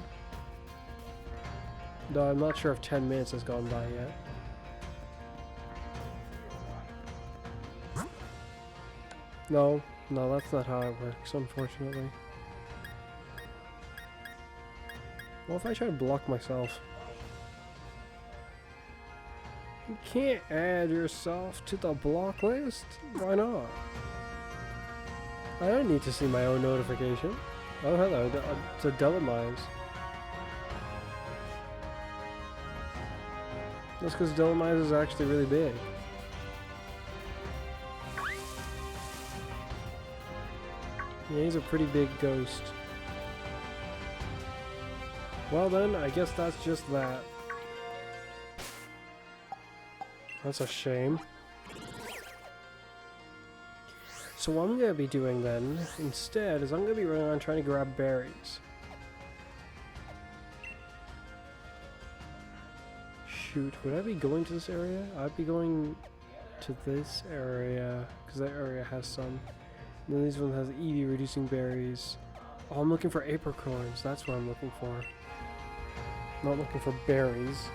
Though I'm not sure if 10 minutes has gone by yet. No, that's not how it works, unfortunately. Well, if I try to block myself? You can't add yourself to the block list? Why not? I don't need to see my own notification. Oh, hello, it's a Delamise. That's because Delamise is actually really big. Yeah, he's a pretty big ghost. Well then, I guess that's just that. That's a shame. So what I'm going to be doing then, instead, is I'm going to be running around trying to grab berries. Shoot, would I be going to this area? I'd be going to this area, because that area has some. And then this one has EV reducing berries. Oh, I'm looking for apricorns, that's what I'm looking for. I'm not looking for berries.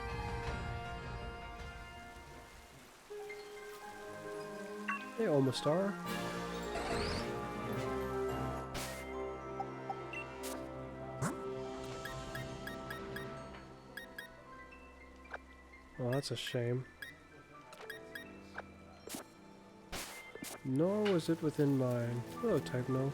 Hey, Omastar. Well, that's a shame. Nor was it within mine. Hello, Typno.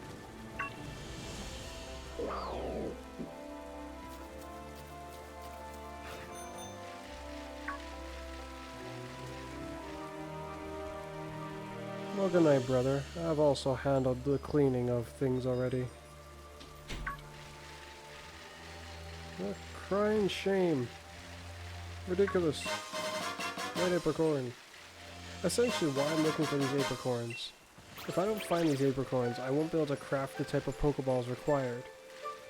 Well, good night, brother. I've also handled the cleaning of things already. A crying shame. Ridiculous. White apricorn. Essentially, why I'm looking for these apricorns. If I don't find these apricorns, I won't be able to craft the type of Pokeballs required.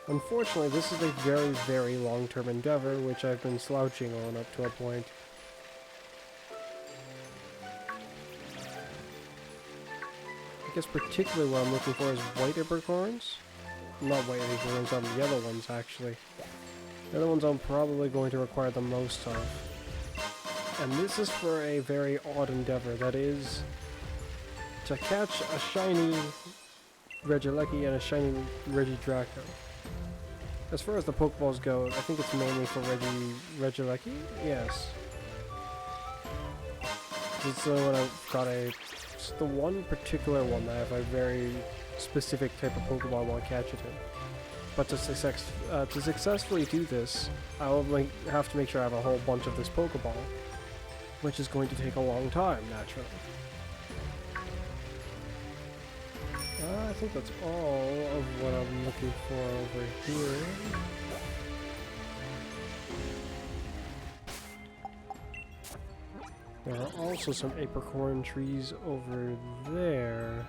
Unfortunately, this is a very, very long-term endeavor, which I've been slouching on up to a point. I guess particularly what I'm looking for is white apricorns. Not white apricorns, the yellow ones, actually. The other ones I'm probably going to require the most of. And this is for a very odd endeavor, that is to catch a shiny Regieleki and a shiny Regidraco. As far as the Pokeballs go, I think it's mainly for Regieleki? Yes. It's the one I've got it's the one particular one that I have a very specific type of Pokeball I want to catch it in. But to successfully do this, I will have to make sure I have a whole bunch of this Pokeball, which is going to take a long time, naturally. I think that's all of what I'm looking for over here. There are also some apricorn trees over there.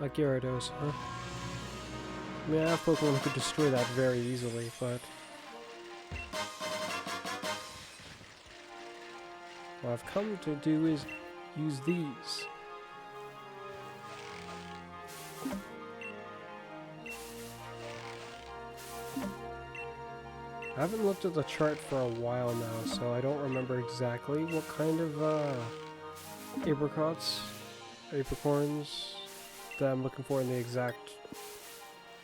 Gyarados, huh? I mean, I have Pokemon who could destroy that very easily, but... what I've come to do is use these. I haven't looked at the chart for a while now, so I don't remember exactly what kind of apricorns that I'm looking for in the exact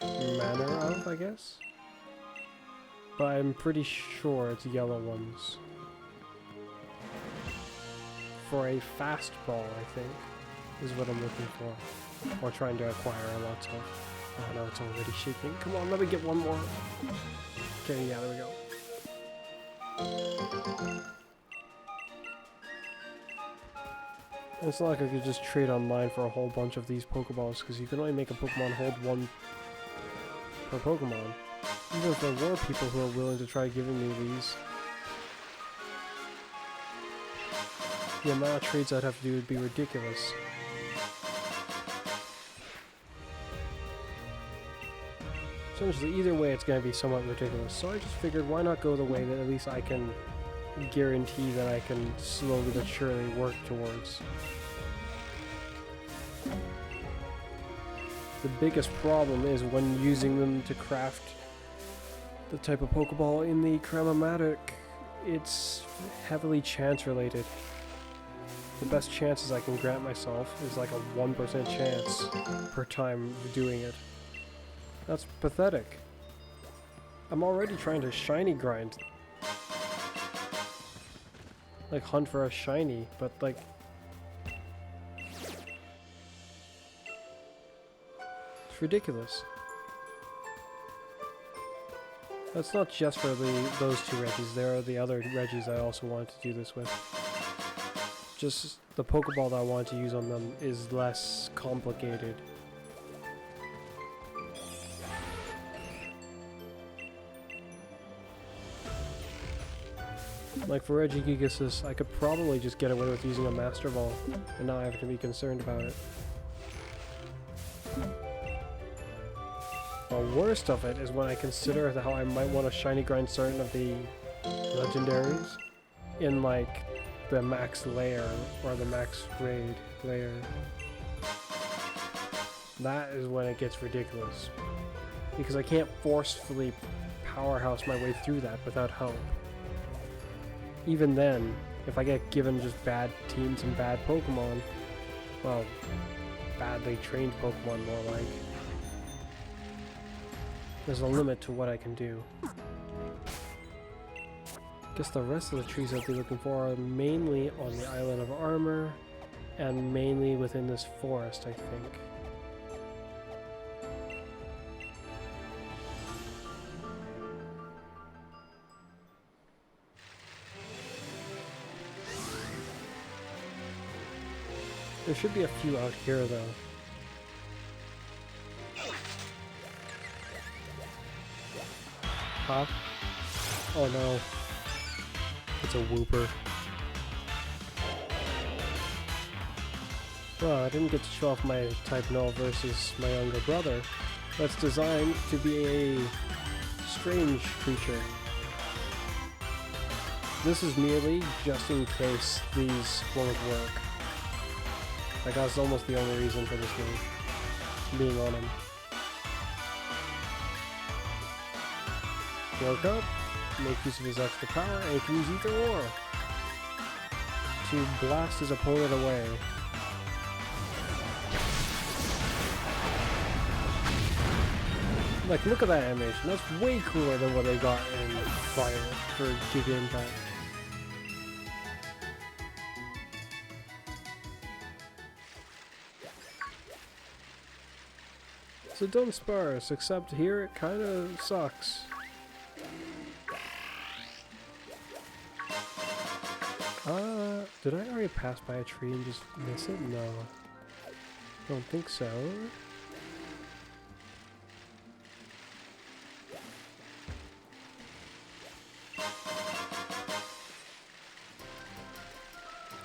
manner of, I guess. But I'm pretty sure it's yellow ones. For a fastball, I think, is what I'm looking for. Or trying to acquire lots of. Oh no, it's already shaking. Come on, let me get one more. Okay, yeah, there we go. It's not like I could just trade online for a whole bunch of these Pokeballs, because you can only make a Pokemon hold one per Pokemon. Even if there were people who are willing to try giving me these, the amount of trades I'd have to do would be ridiculous. Essentially, either way, it's going to be somewhat ridiculous. So I just figured, why not go the way that at least I can guarantee that I can slowly but surely work towards. The biggest problem is when using them to craft the type of Pokeball in the Cram-O-Matic, it's heavily chance related. The best chances I can grant myself is like a 1% chance per time of doing it. That's pathetic. I'm already trying to shiny grind. Like hunt for a shiny, but like... it's ridiculous. That's not just for those two Regis, there are the other Regis I also wanted to do this with. Just the Pokeball that I want to use on them is less complicated. Like for Regigigas, I could probably just get away with using a Master Ball and not have to be concerned about it. The worst of it is when I consider how I might want to shiny grind certain of the legendaries in like the max layer or the max raid layer. That is when it gets ridiculous. Because I can't forcefully powerhouse my way through that without help. Even then, if I get given just bad teams and bad Pokemon, well, badly trained Pokemon more like, there's a limit to what I can do. Guess the rest of the trees I'll be looking for are mainly on the Island of Armor, and mainly within this forest, I think. There should be a few out here, though. Huh? Oh no. It's a Wooper. Well, I didn't get to show off my Type Null versus my younger brother. That's designed to be a strange creature. This is merely just in case these won't work. Like, that's almost the only reason for this game being on him. Work up, make use of his extra power, and he can use either or to blast his opponent away. Like, look at that animation. That's way cooler than what they got in Fire for Giga Impact. So don't sparse, except here it kinda sucks. Did I already pass by a tree and just miss it? No. Don't think so.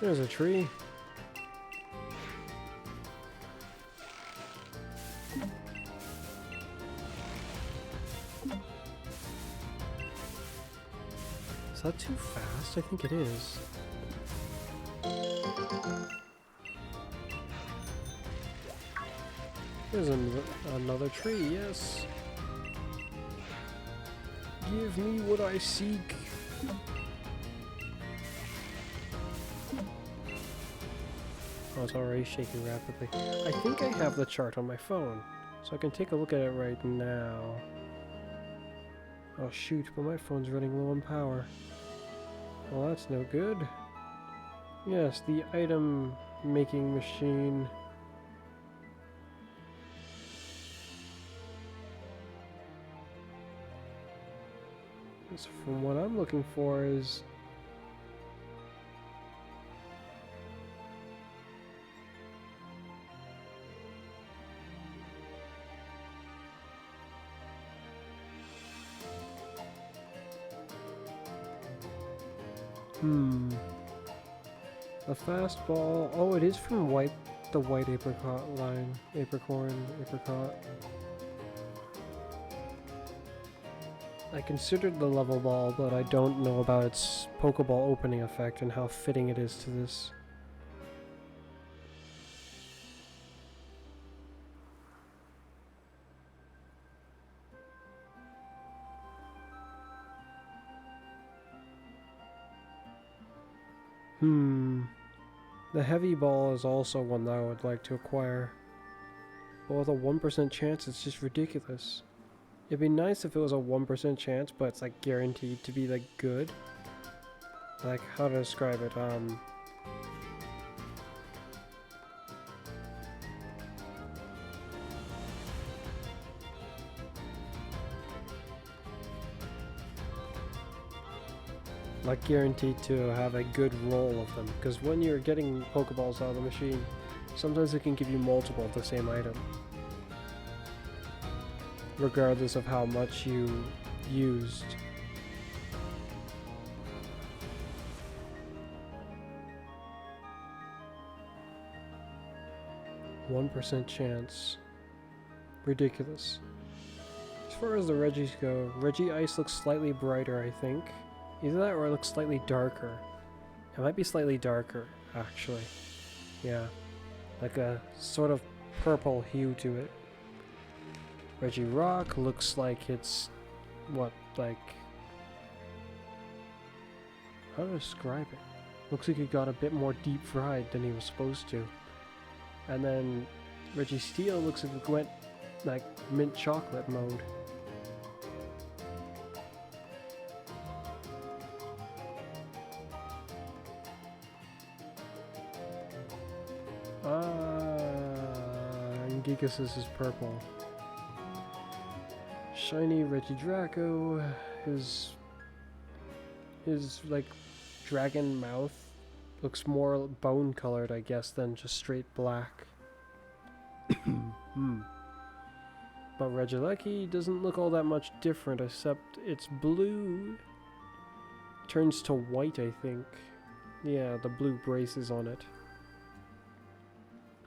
There's a tree. Is that too fast? I think it is. There's another tree, yes. Give me what I seek. Oh, it's already shaking rapidly. I think I have the chart on my phone, so I can take a look at it right now. Oh shoot, but my phone's running low on power. Well, that's no good. Yes, the item making machine. So from what I'm looking for is... A fastball. Oh, it is from the white apricot line. Apricot. I considered the level ball, but I don't know about its Pokeball opening effect and how fitting it is to this. The heavy ball is also one that I would like to acquire. But with a 1% chance, it's just ridiculous. It'd be nice if it was a 1% chance, but it's like guaranteed to be like good. Like, how to describe it, like guaranteed to have a good roll of them. Because when you're getting Pokeballs out of the machine, sometimes it can give you multiple of the same item, regardless of how much you used. %1 chance. Ridiculous. As far as the Regis go, Regice looks slightly brighter, I think. Either that or it looks slightly darker. It might be slightly darker, actually. Yeah. Like a sort of purple hue to it. Regirock looks like it's... what, like... how to describe it? Looks like he got a bit more deep fried than he was supposed to. And then Registeel looks like it went like mint chocolate mode. And Gigasus is purple. Shiny Regidraco, his like dragon mouth looks more bone colored, I guess, than just straight black. But Regieleki doesn't look all that much different, except it's blue. Turns to white, I think. Yeah, the blue braces on it.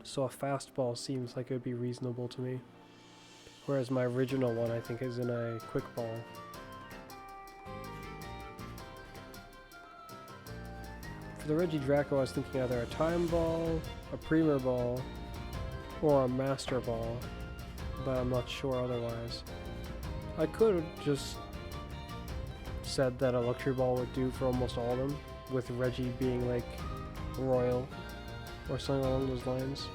So a fastball seems like it would be reasonable to me. Whereas my original one, I think, is in a quick ball. For the Regidraco, I was thinking either a time ball, a premier ball, or a master ball, but I'm not sure otherwise. I could have just said that a luxury ball would do for almost all of them, with Reggie being like royal or something along those lines.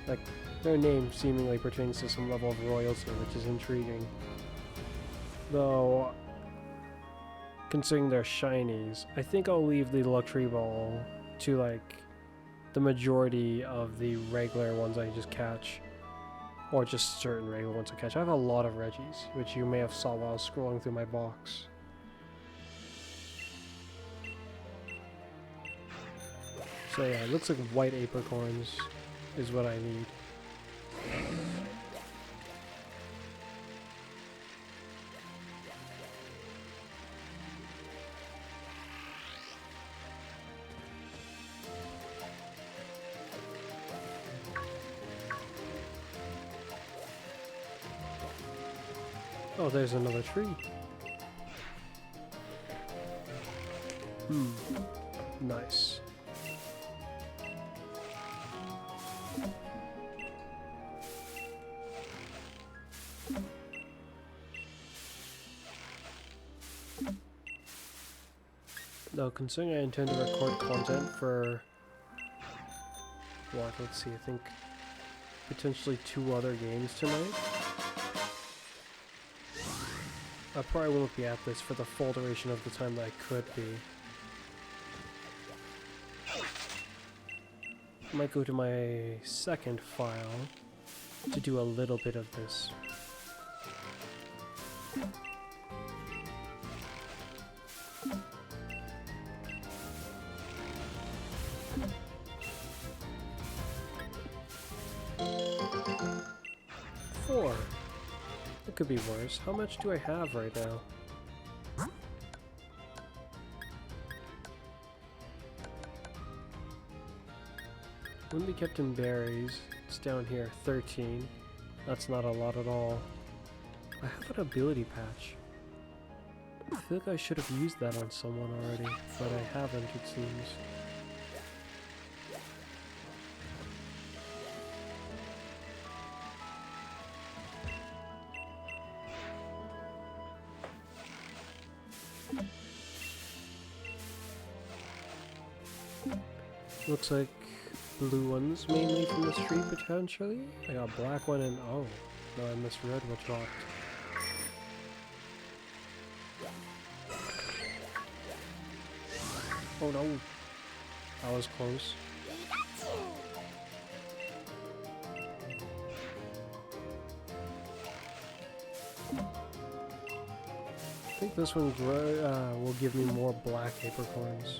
Like, their name seemingly pertains to some level of royalty, which is intriguing. Though, considering they're shinies, I think I'll leave the luxury ball to like the majority of the regular ones I just catch. Or just certain regular ones I catch. I have a lot of Reggies, which you may have saw while I was scrolling through my box. So yeah, it looks like white apricorns is what I need. Oh, there's another tree. Nice. Though, considering I intend to record content for, what, let's see, I think potentially 2 other games tonight, I probably won't be at this for the full duration of the time that I could be. I might go to my second file to do a little bit of this. It could be worse. How much do I have right now? Wouldn't be kept in berries. It's down here, 13. That's not a lot at all. I have an ability patch. I feel like I should have used that on someone already, but I haven't, it seems. Looks like blue ones mainly from this tree potentially. I got black one and oh no, I misread what dropped. Oh no, that was close. I think this one will give me more black apricorns.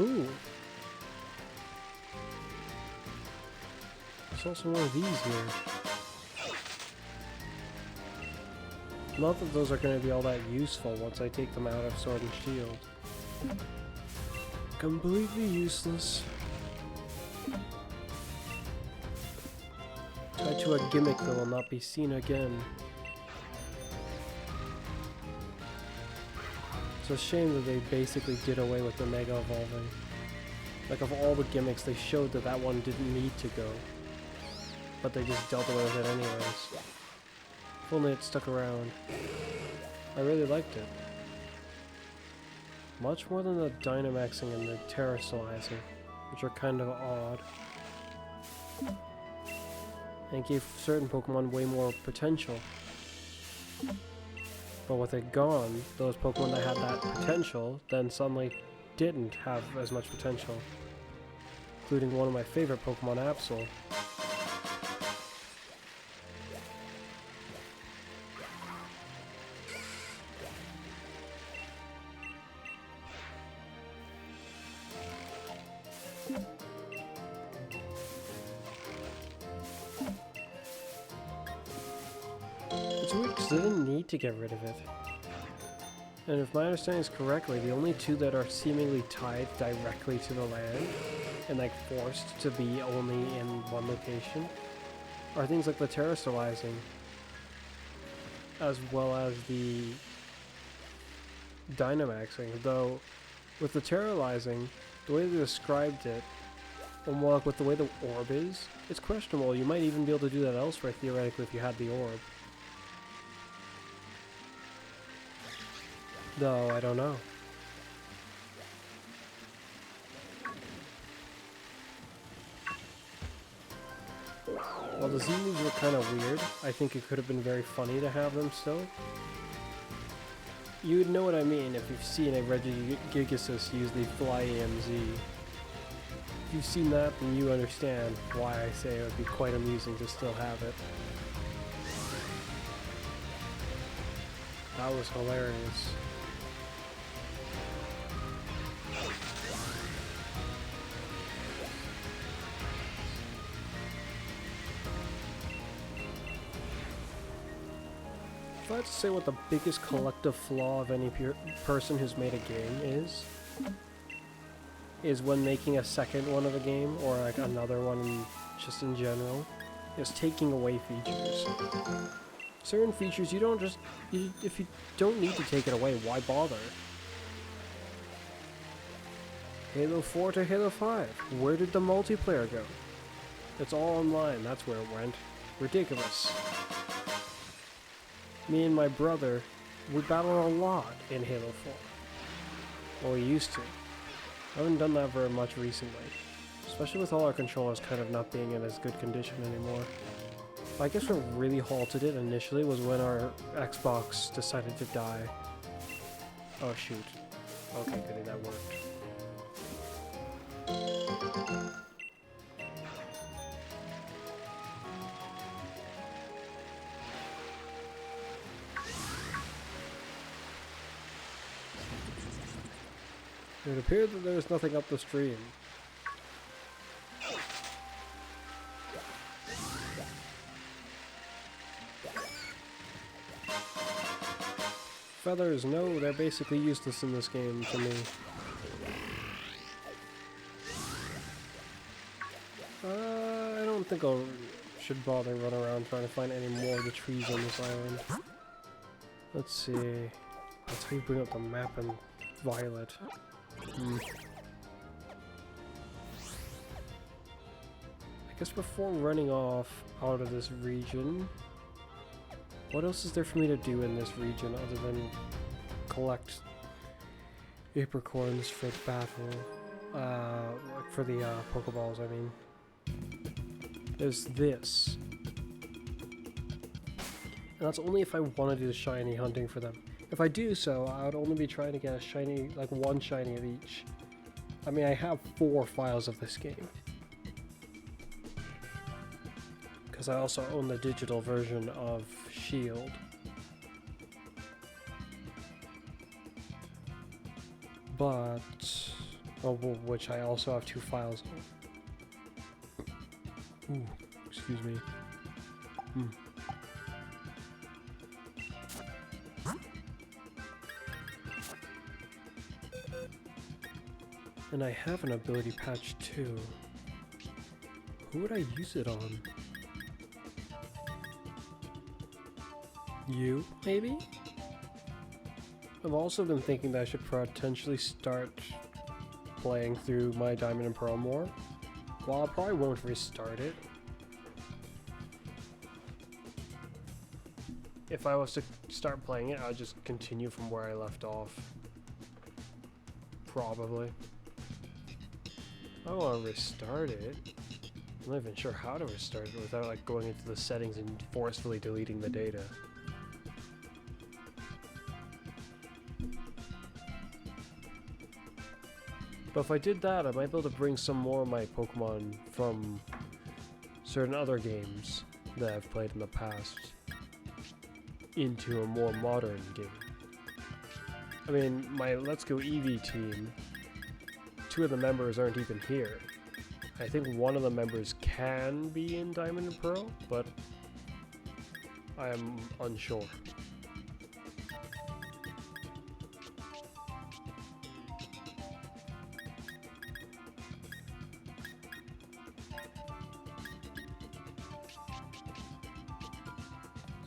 Ooh. There's also one of these here. Not that those are going to be all that useful once I take them out of Sword and Shield. Completely useless. Tied to a gimmick that will not be seen again. It's a shame that they basically did away with the Mega Evolving. Like, of all the gimmicks, they showed that that one didn't need to go. But they just dealt away with it anyways. If only it stuck around. I really liked it. Much more than the Dynamaxing and the Terrasalizing, which are kind of odd. And gave certain Pokemon way more potential. But with it gone, those Pokemon that had that potential then suddenly didn't have as much potential. Including one of my favorite Pokemon, Absol. It's weird because they didn't need to get rid of it. And if my understanding is correctly, the only two that are seemingly tied directly to the land and like forced to be only in one location are things like the Terrasalizing as well as the Dynamaxing. Though with the Terrasalizing, the way they described it, or more like with the way the orb is, it's questionable. You might even be able to do that elsewhere theoretically if you had the orb. Though, I don't know. While the Z moves were kind of weird, I think it could have been very funny to have them still. You would know what I mean if you've seen a Regigigas use the Fly AMZ. If you've seen that, then you understand why I say it would be quite amusing to still have it. That was hilarious. If I had to say what the biggest collective flaw of any person who's made a game is when making a second one of a game, or like another one just in general, is taking away features. Certain features you don't just, if you don't need to take it away, why bother? Halo 4 to Halo 5, where did the multiplayer go? It's all online, that's where it went. Ridiculous. Me and my brother, we battled a lot in Halo 4. Well, we used to. I haven't done that very much recently. Especially with all our controllers kind of not being in as good condition anymore. I guess what really halted it initially was when our Xbox decided to die. Oh shoot. Okay, goody, that worked. It appeared that there was nothing up the stream. Feathers, no, they're basically useless in this game to me. I don't think I should bother run around trying to find any more of the trees on this island. Let's see. That's how you bring up the map in Violet. I guess before running off out of this region, what else is there for me to do in this region other than collect apricorns for the battle? Like for the Pokeballs, I mean. There's this. And that's only if I want to do the shiny hunting for them. If I do so, I would only be trying to get a shiny, like one shiny of each. I mean, I have 4 files of this game. Because I also own the digital version of Shield. But, oh, which I also have 2 files of. Ooh, excuse me. And I have an ability patch too. Who would I use it on? You, maybe? I've also been thinking that I should potentially start playing through my Diamond and Pearl more. Well, I probably won't restart it. If I was to start playing it, I'd just continue from where I left off. Probably. I don't want to restart it. I'm not even sure how to restart it without like going into the settings and forcefully deleting the data. But if I did that, I might be able to bring some more of my Pokemon from certain other games that I've played in the past into a more modern game. I mean, my Let's Go Eevee team, 2 of the members aren't even here. I think one of the members can be in Diamond and Pearl, but I am unsure.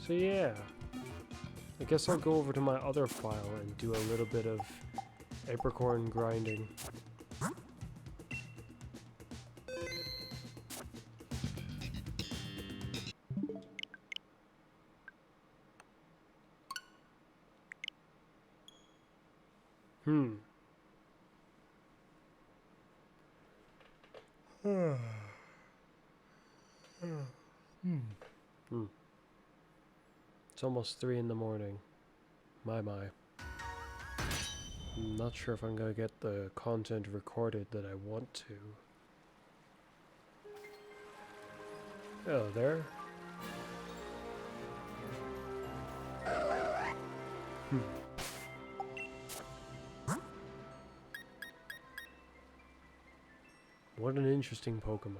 So yeah, I guess I'll go over to my other file and do a little bit of apricorn grinding. It's almost 3 in the morning. My. I'm not sure if I'm gonna get the content recorded that I want to. Hello there. What an interesting Pokemon.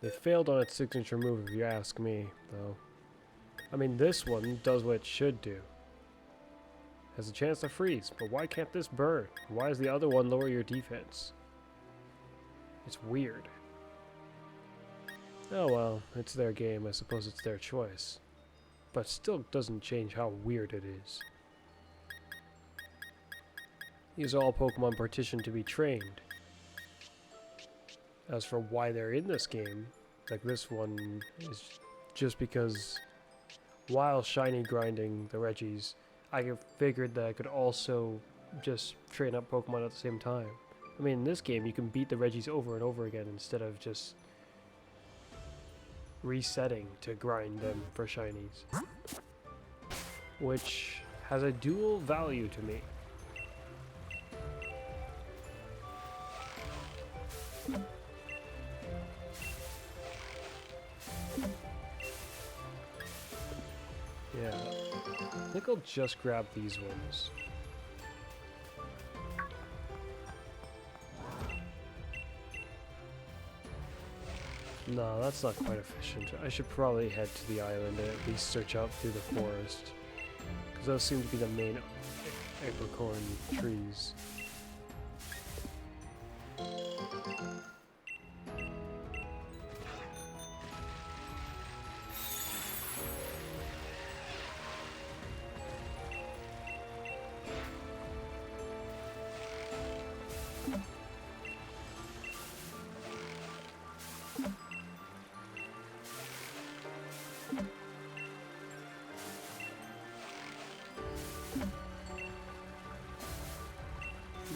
They failed on its signature move if you ask me, though. I mean, this one does what it should do. Has a chance to freeze, but why can't this burn? Why does the other one lower your defense? It's weird. Oh well, it's their game, I suppose it's their choice. But still doesn't change how weird it is. These are all Pokemon partitioned to be trained. As for why they're in this game, like this one, is just because while shiny grinding the Reggies, I figured that I could also just train up Pokemon at the same time. I mean, in this game, you can beat the Reggies over and over again instead of just resetting to grind them for shinies. Which has a dual value to me. Yeah, I think I'll just grab these ones. No, that's not quite efficient. I should probably head to the island and at least search out through the forest. Because those seem to be the main apricorn trees.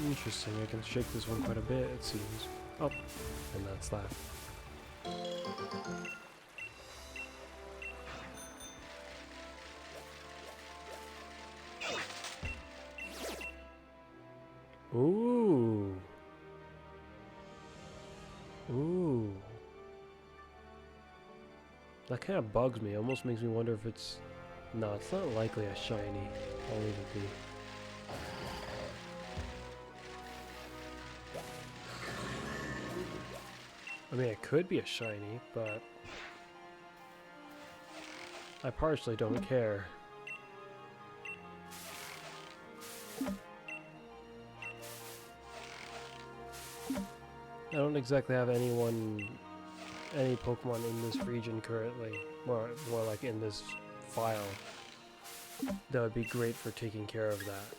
Interesting, I can shake this one quite a bit, it seems. Oh, and that's that. Ooh. Ooh. That kind of bugs me, almost makes me wonder if it's... No, it's not likely a shiny. I'll leave it be. I mean, it could be a shiny, but I partially don't care. I don't exactly have any Pokemon in this region currently, more like in this file, that would be great for taking care of that.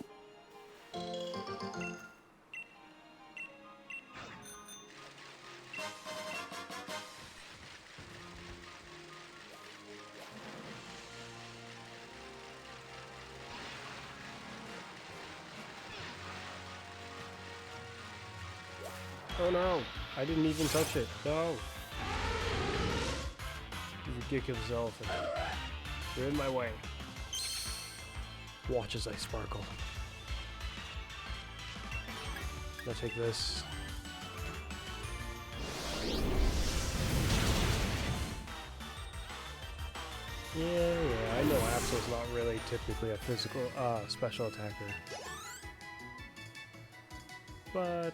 Oh no! I didn't even touch it. No! You ridiculous elephant. You're in my way. Watch as I sparkle. I'll take this. Yeah, I know Absol's not really typically a physical, special attacker. But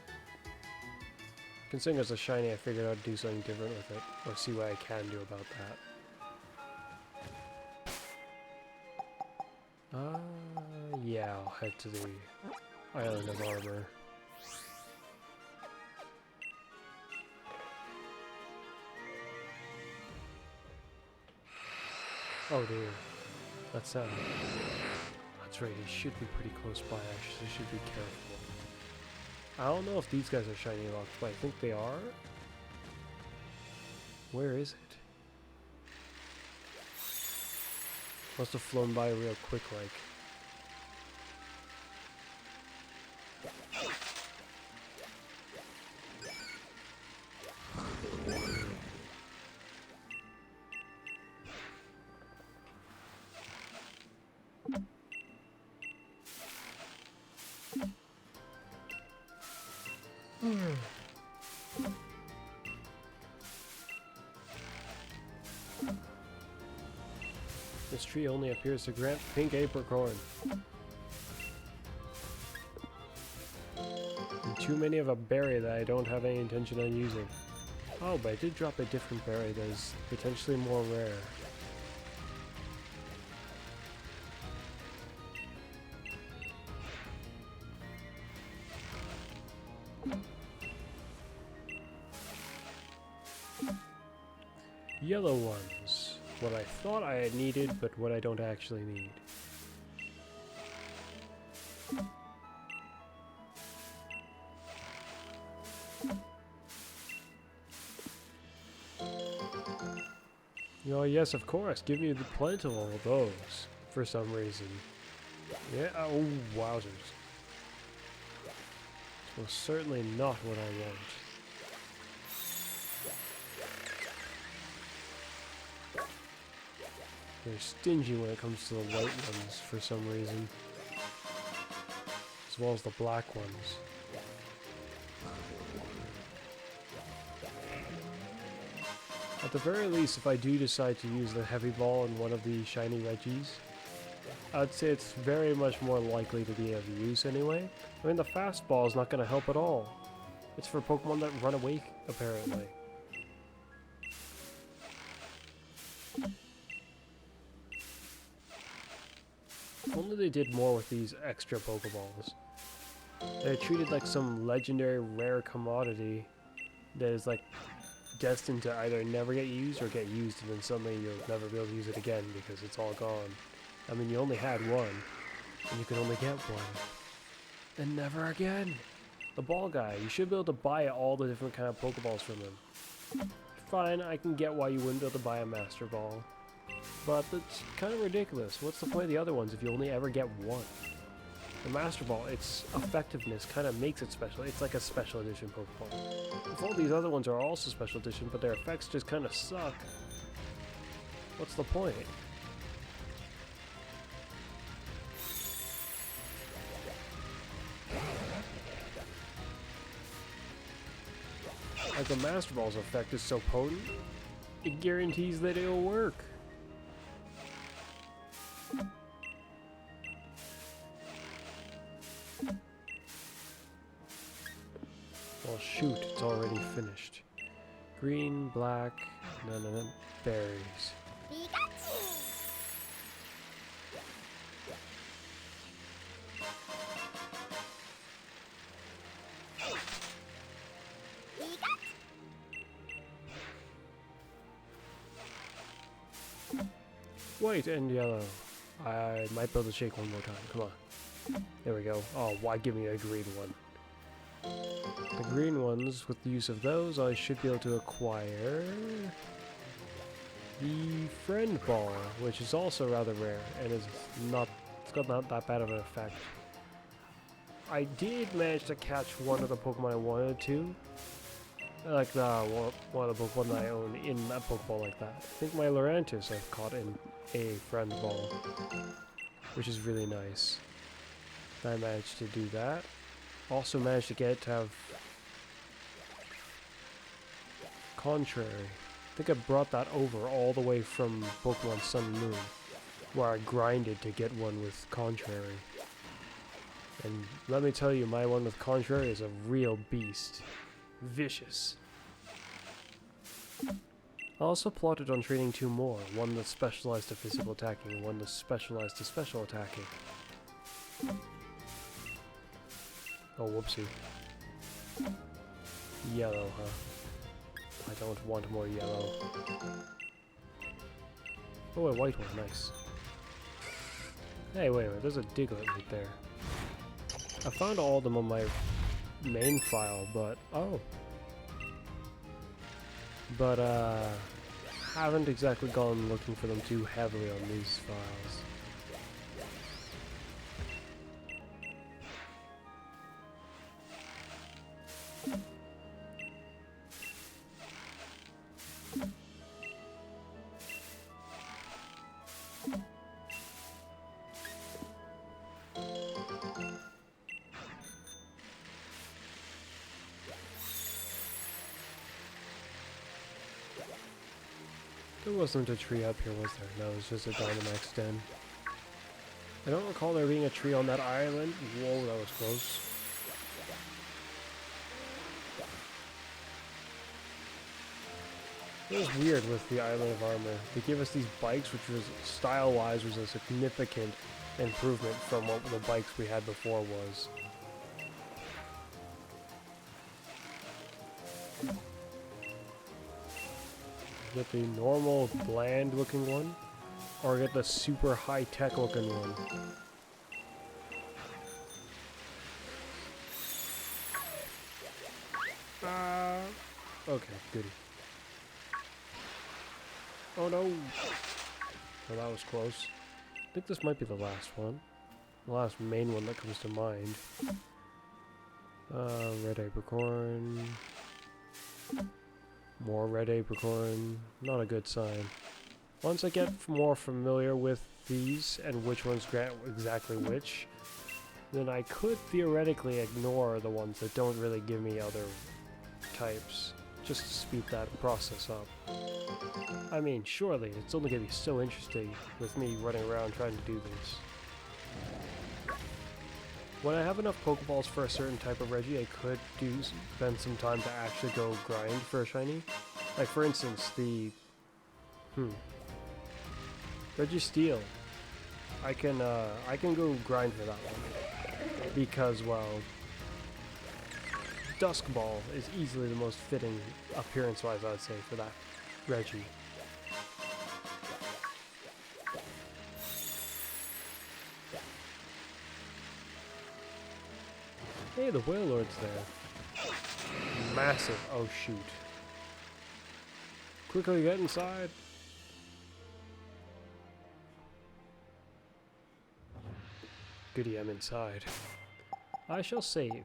considering it's a shiny, I figured I'd do something different with it, or see what I can do about that. Yeah, I'll head to the Island of Armor. Oh dear, that's that's right, he should be pretty close by actually, should be careful. I don't know if these guys are shiny locked, but I think they are. Where is it? Must have flown by real quick like. This tree only appears to grant pink apricorn. And too many of a berry that I don't have any intention on using. Oh, but I did drop a different berry that is potentially more rare. Yellow ones. What I thought I had needed, but what I don't actually need. Oh yes, of course. Give me the plentiful of those, for some reason. Yeah, oh wowzers. It's most certainly not what I want. They're stingy when it comes to the white ones for some reason. As well as the black ones. At the very least, if I do decide to use the heavy ball in one of the shiny Reggies, I'd say it's very much more likely to be of use anyway. I mean, the fastball is not going to help at all. It's for Pokemon that run away, apparently. If only they did more with these extra Pokeballs. They're treated like some legendary rare commodity that is like destined to either never get used or get used and then suddenly you'll never be able to use it again because it's all gone. I mean, you only had one, and you can only get one. And never again! The ball guy, you should be able to buy all the different kind of Pokeballs from him. Fine, I can get why you wouldn't be able to buy a Master Ball. But that's kind of ridiculous. What's the point of the other ones if you only ever get one? The Master Ball, its effectiveness kind of makes it special. It's like a special edition Pokemon. If all these other ones are also special edition, but their effects just kind of suck, what's the point? Like the Master Ball's effect is so potent, it guarantees that it'll work. Well, shoot, it's already finished. Green, black, no, berries. White and yellow. I might be able to shake one more time. Come on. There we go. Oh, why give me a green one? The green ones, with the use of those, I should be able to acquire the friend ball, which is also rather rare and it's got not that bad of an effect. I did manage to catch one of the Pokemon I wanted to. Like one of the Pokemon that I own in that Pokeball like that. I think my Lurantis I've caught in a friend ball, which is really nice. I managed to do that. Also managed to get it to have Contrary. I think I brought that over all the way from Pokemon Sun and Moon, where I grinded to get one with Contrary. And let me tell you, my one with Contrary is a real beast. Vicious. I also plotted on training two more, one that's specialized to physical attacking and one that's specialized to special attacking. Oh, whoopsie. Yellow, huh? I don't want more yellow. Oh, a white one, nice. Hey, wait a minute, there's a Diglett right there. I found all of them on my main file, but haven't exactly gone looking for them too heavily on these files. There wasn't a tree up here, was there? No, it was just a Dynamax den. I don't recall there being a tree on that island. Whoa, that was close. It was weird with the Island of Armor. They gave us these bikes, which was, style-wise, was a significant improvement from what the bikes we had before was. Get the normal, bland-looking one, or get the super high-tech looking one. Okay, goody. Oh no! Well, that was close. I think this might be the last one. The last main one that comes to mind. Red apricorn. More red apricorn. Not a good sign. Once I get more familiar with these and which ones grant exactly which, then I could theoretically ignore the ones that don't really give me other types, just to speed that process up. I mean, surely it's only going to be so interesting with me running around trying to do this. When I have enough Pokeballs for a certain type of Reggie, I could spend some time to actually go grind for a shiny. Like for instance, the Registeel. I can go grind for that one because, well, Dusk Ball is easily the most fitting appearance-wise, I would say, for that Reggie. Hey, the Whale Lord's there. Massive. Oh, shoot. Quickly get inside. Goody, I'm inside. I shall save.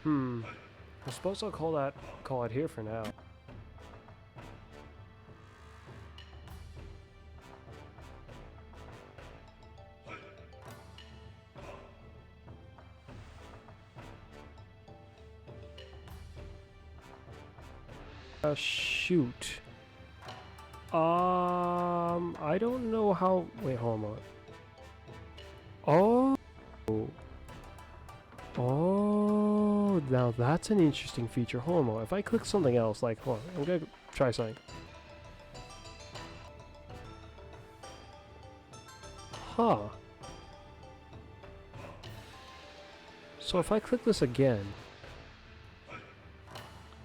I suppose I'll call it here for now. Shoot. I don't know how. Wait, hold on. Oh, now that's an interesting feature. Hold on. If I click something else, like, hold on, I'm gonna try something. Huh. So if I click this again,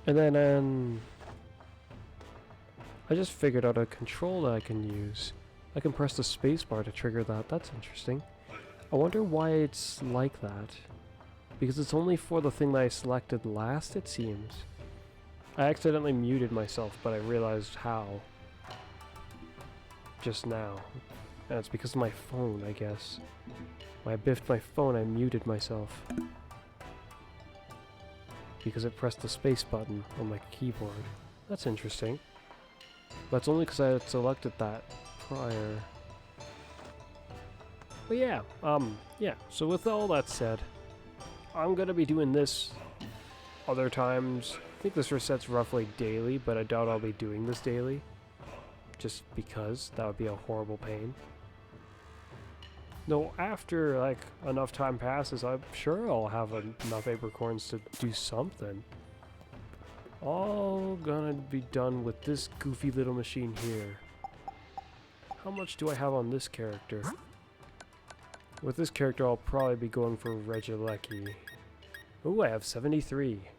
and then, I just figured out a control that I can use. I can press the spacebar to trigger that. That's interesting. I wonder why it's like that. Because it's only for the thing that I selected last, it seems. I accidentally muted myself, but I realized how. Just now. And it's because of my phone, I guess. When I biffed my phone, I muted myself. Because it pressed the space button on my keyboard. That's interesting. But it's only because I had selected that prior. But yeah, so with all that said, I'm gonna be doing this other times. I think this resets roughly daily, but I doubt I'll be doing this daily. Just because that would be a horrible pain. No, after like enough time passes, I'm sure I'll have enough apricorns to do something. All gonna be done with this goofy little machine here. How much do I have on this character? With this character, I'll probably be going for Regieleki. Ooh, I have 73.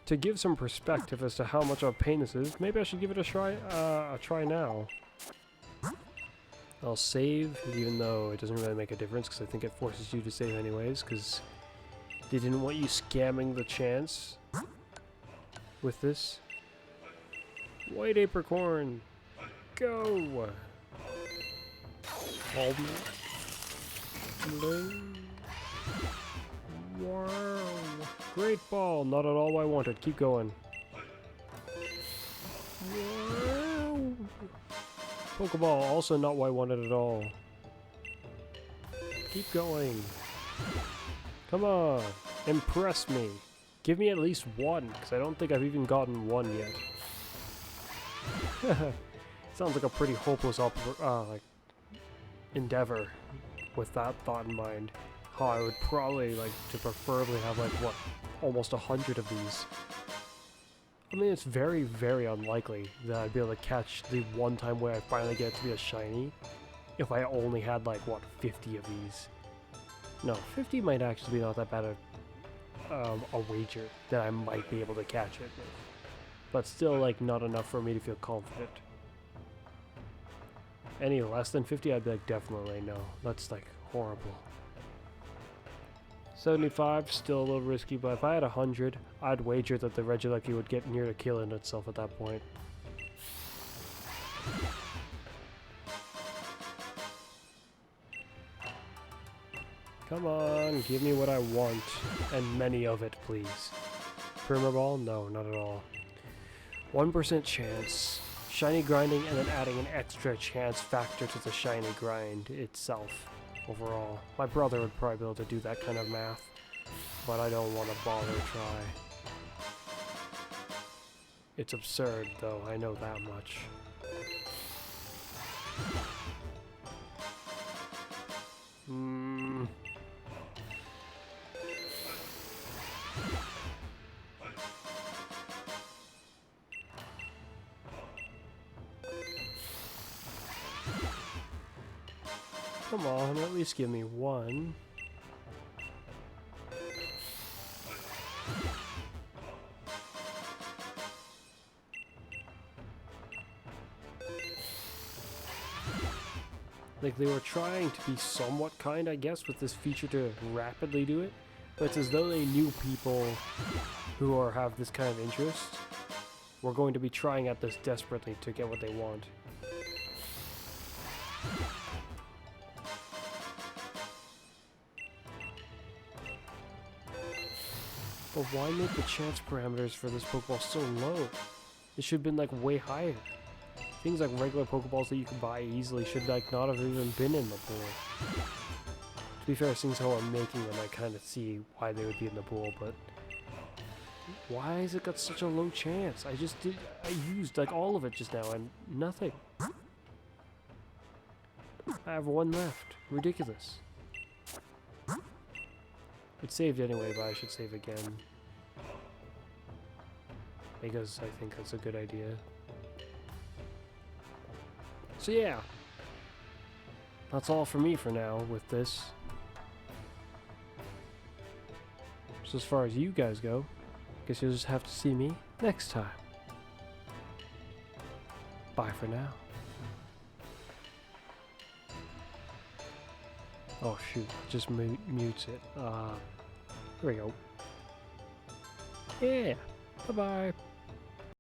To give some perspective as to how much of a pain this is, maybe I should give it a try now. I'll save, even though it doesn't really make a difference, because I think it forces you to save anyways, because they didn't want you scamming the chance with this. White apricorn, go! Hold me. Wow. Great ball, not at all what I wanted. Keep going. Wow. Pokeball, also not what I wanted at all. Keep going. Come on, impress me. Give me at least one, because I don't think I've even gotten one yet. Sounds like a pretty hopeless like endeavor with that thought in mind. How I would probably like to preferably have like, what, almost 100 of these. I mean, it's very, very unlikely that I'd be able to catch the one time where I finally get it to be a shiny if I only had like, what, 50 of these. No, 50 might actually be not that bad a wager that I might be able to catch it with. But still, like, not enough for me to feel confident. Any less than 50, I'd be like, definitely no. That's, like, horrible. 75, still a little risky, but if I had 100, I'd wager that the Regieleki would get near to killing itself at that point. Come on, give me what I want, and many of it, please. Primer Ball? No, not at all. 1% chance. Shiny grinding and then adding an extra chance factor to the shiny grind itself overall. My brother would probably be able to do that kind of math, but I don't want to bother try. It's absurd though, I know that much. Come on, at least give me one. Like, they were trying to be somewhat kind, I guess, with this feature to rapidly do it, but it's as though they knew people who have this kind of interest were going to be trying at this desperately to get what they want. But why make the chance parameters for this Pokeball so low? It should have been like way higher. Things like regular Pokeballs that you can buy easily should like not have even been in the pool. To be fair, since how I'm making them, I kind of see why they would be in the pool, but why has it got such a low chance? I used like all of it just now and nothing. I have one left. Ridiculous. It saved anyway, but I should save again. Because I think that's a good idea. So yeah. That's all for me for now with this. So as far as you guys go, guess you'll just have to see me next time. Bye for now. Oh shoot, just mutes it. Here we go. Yeah, bye-bye.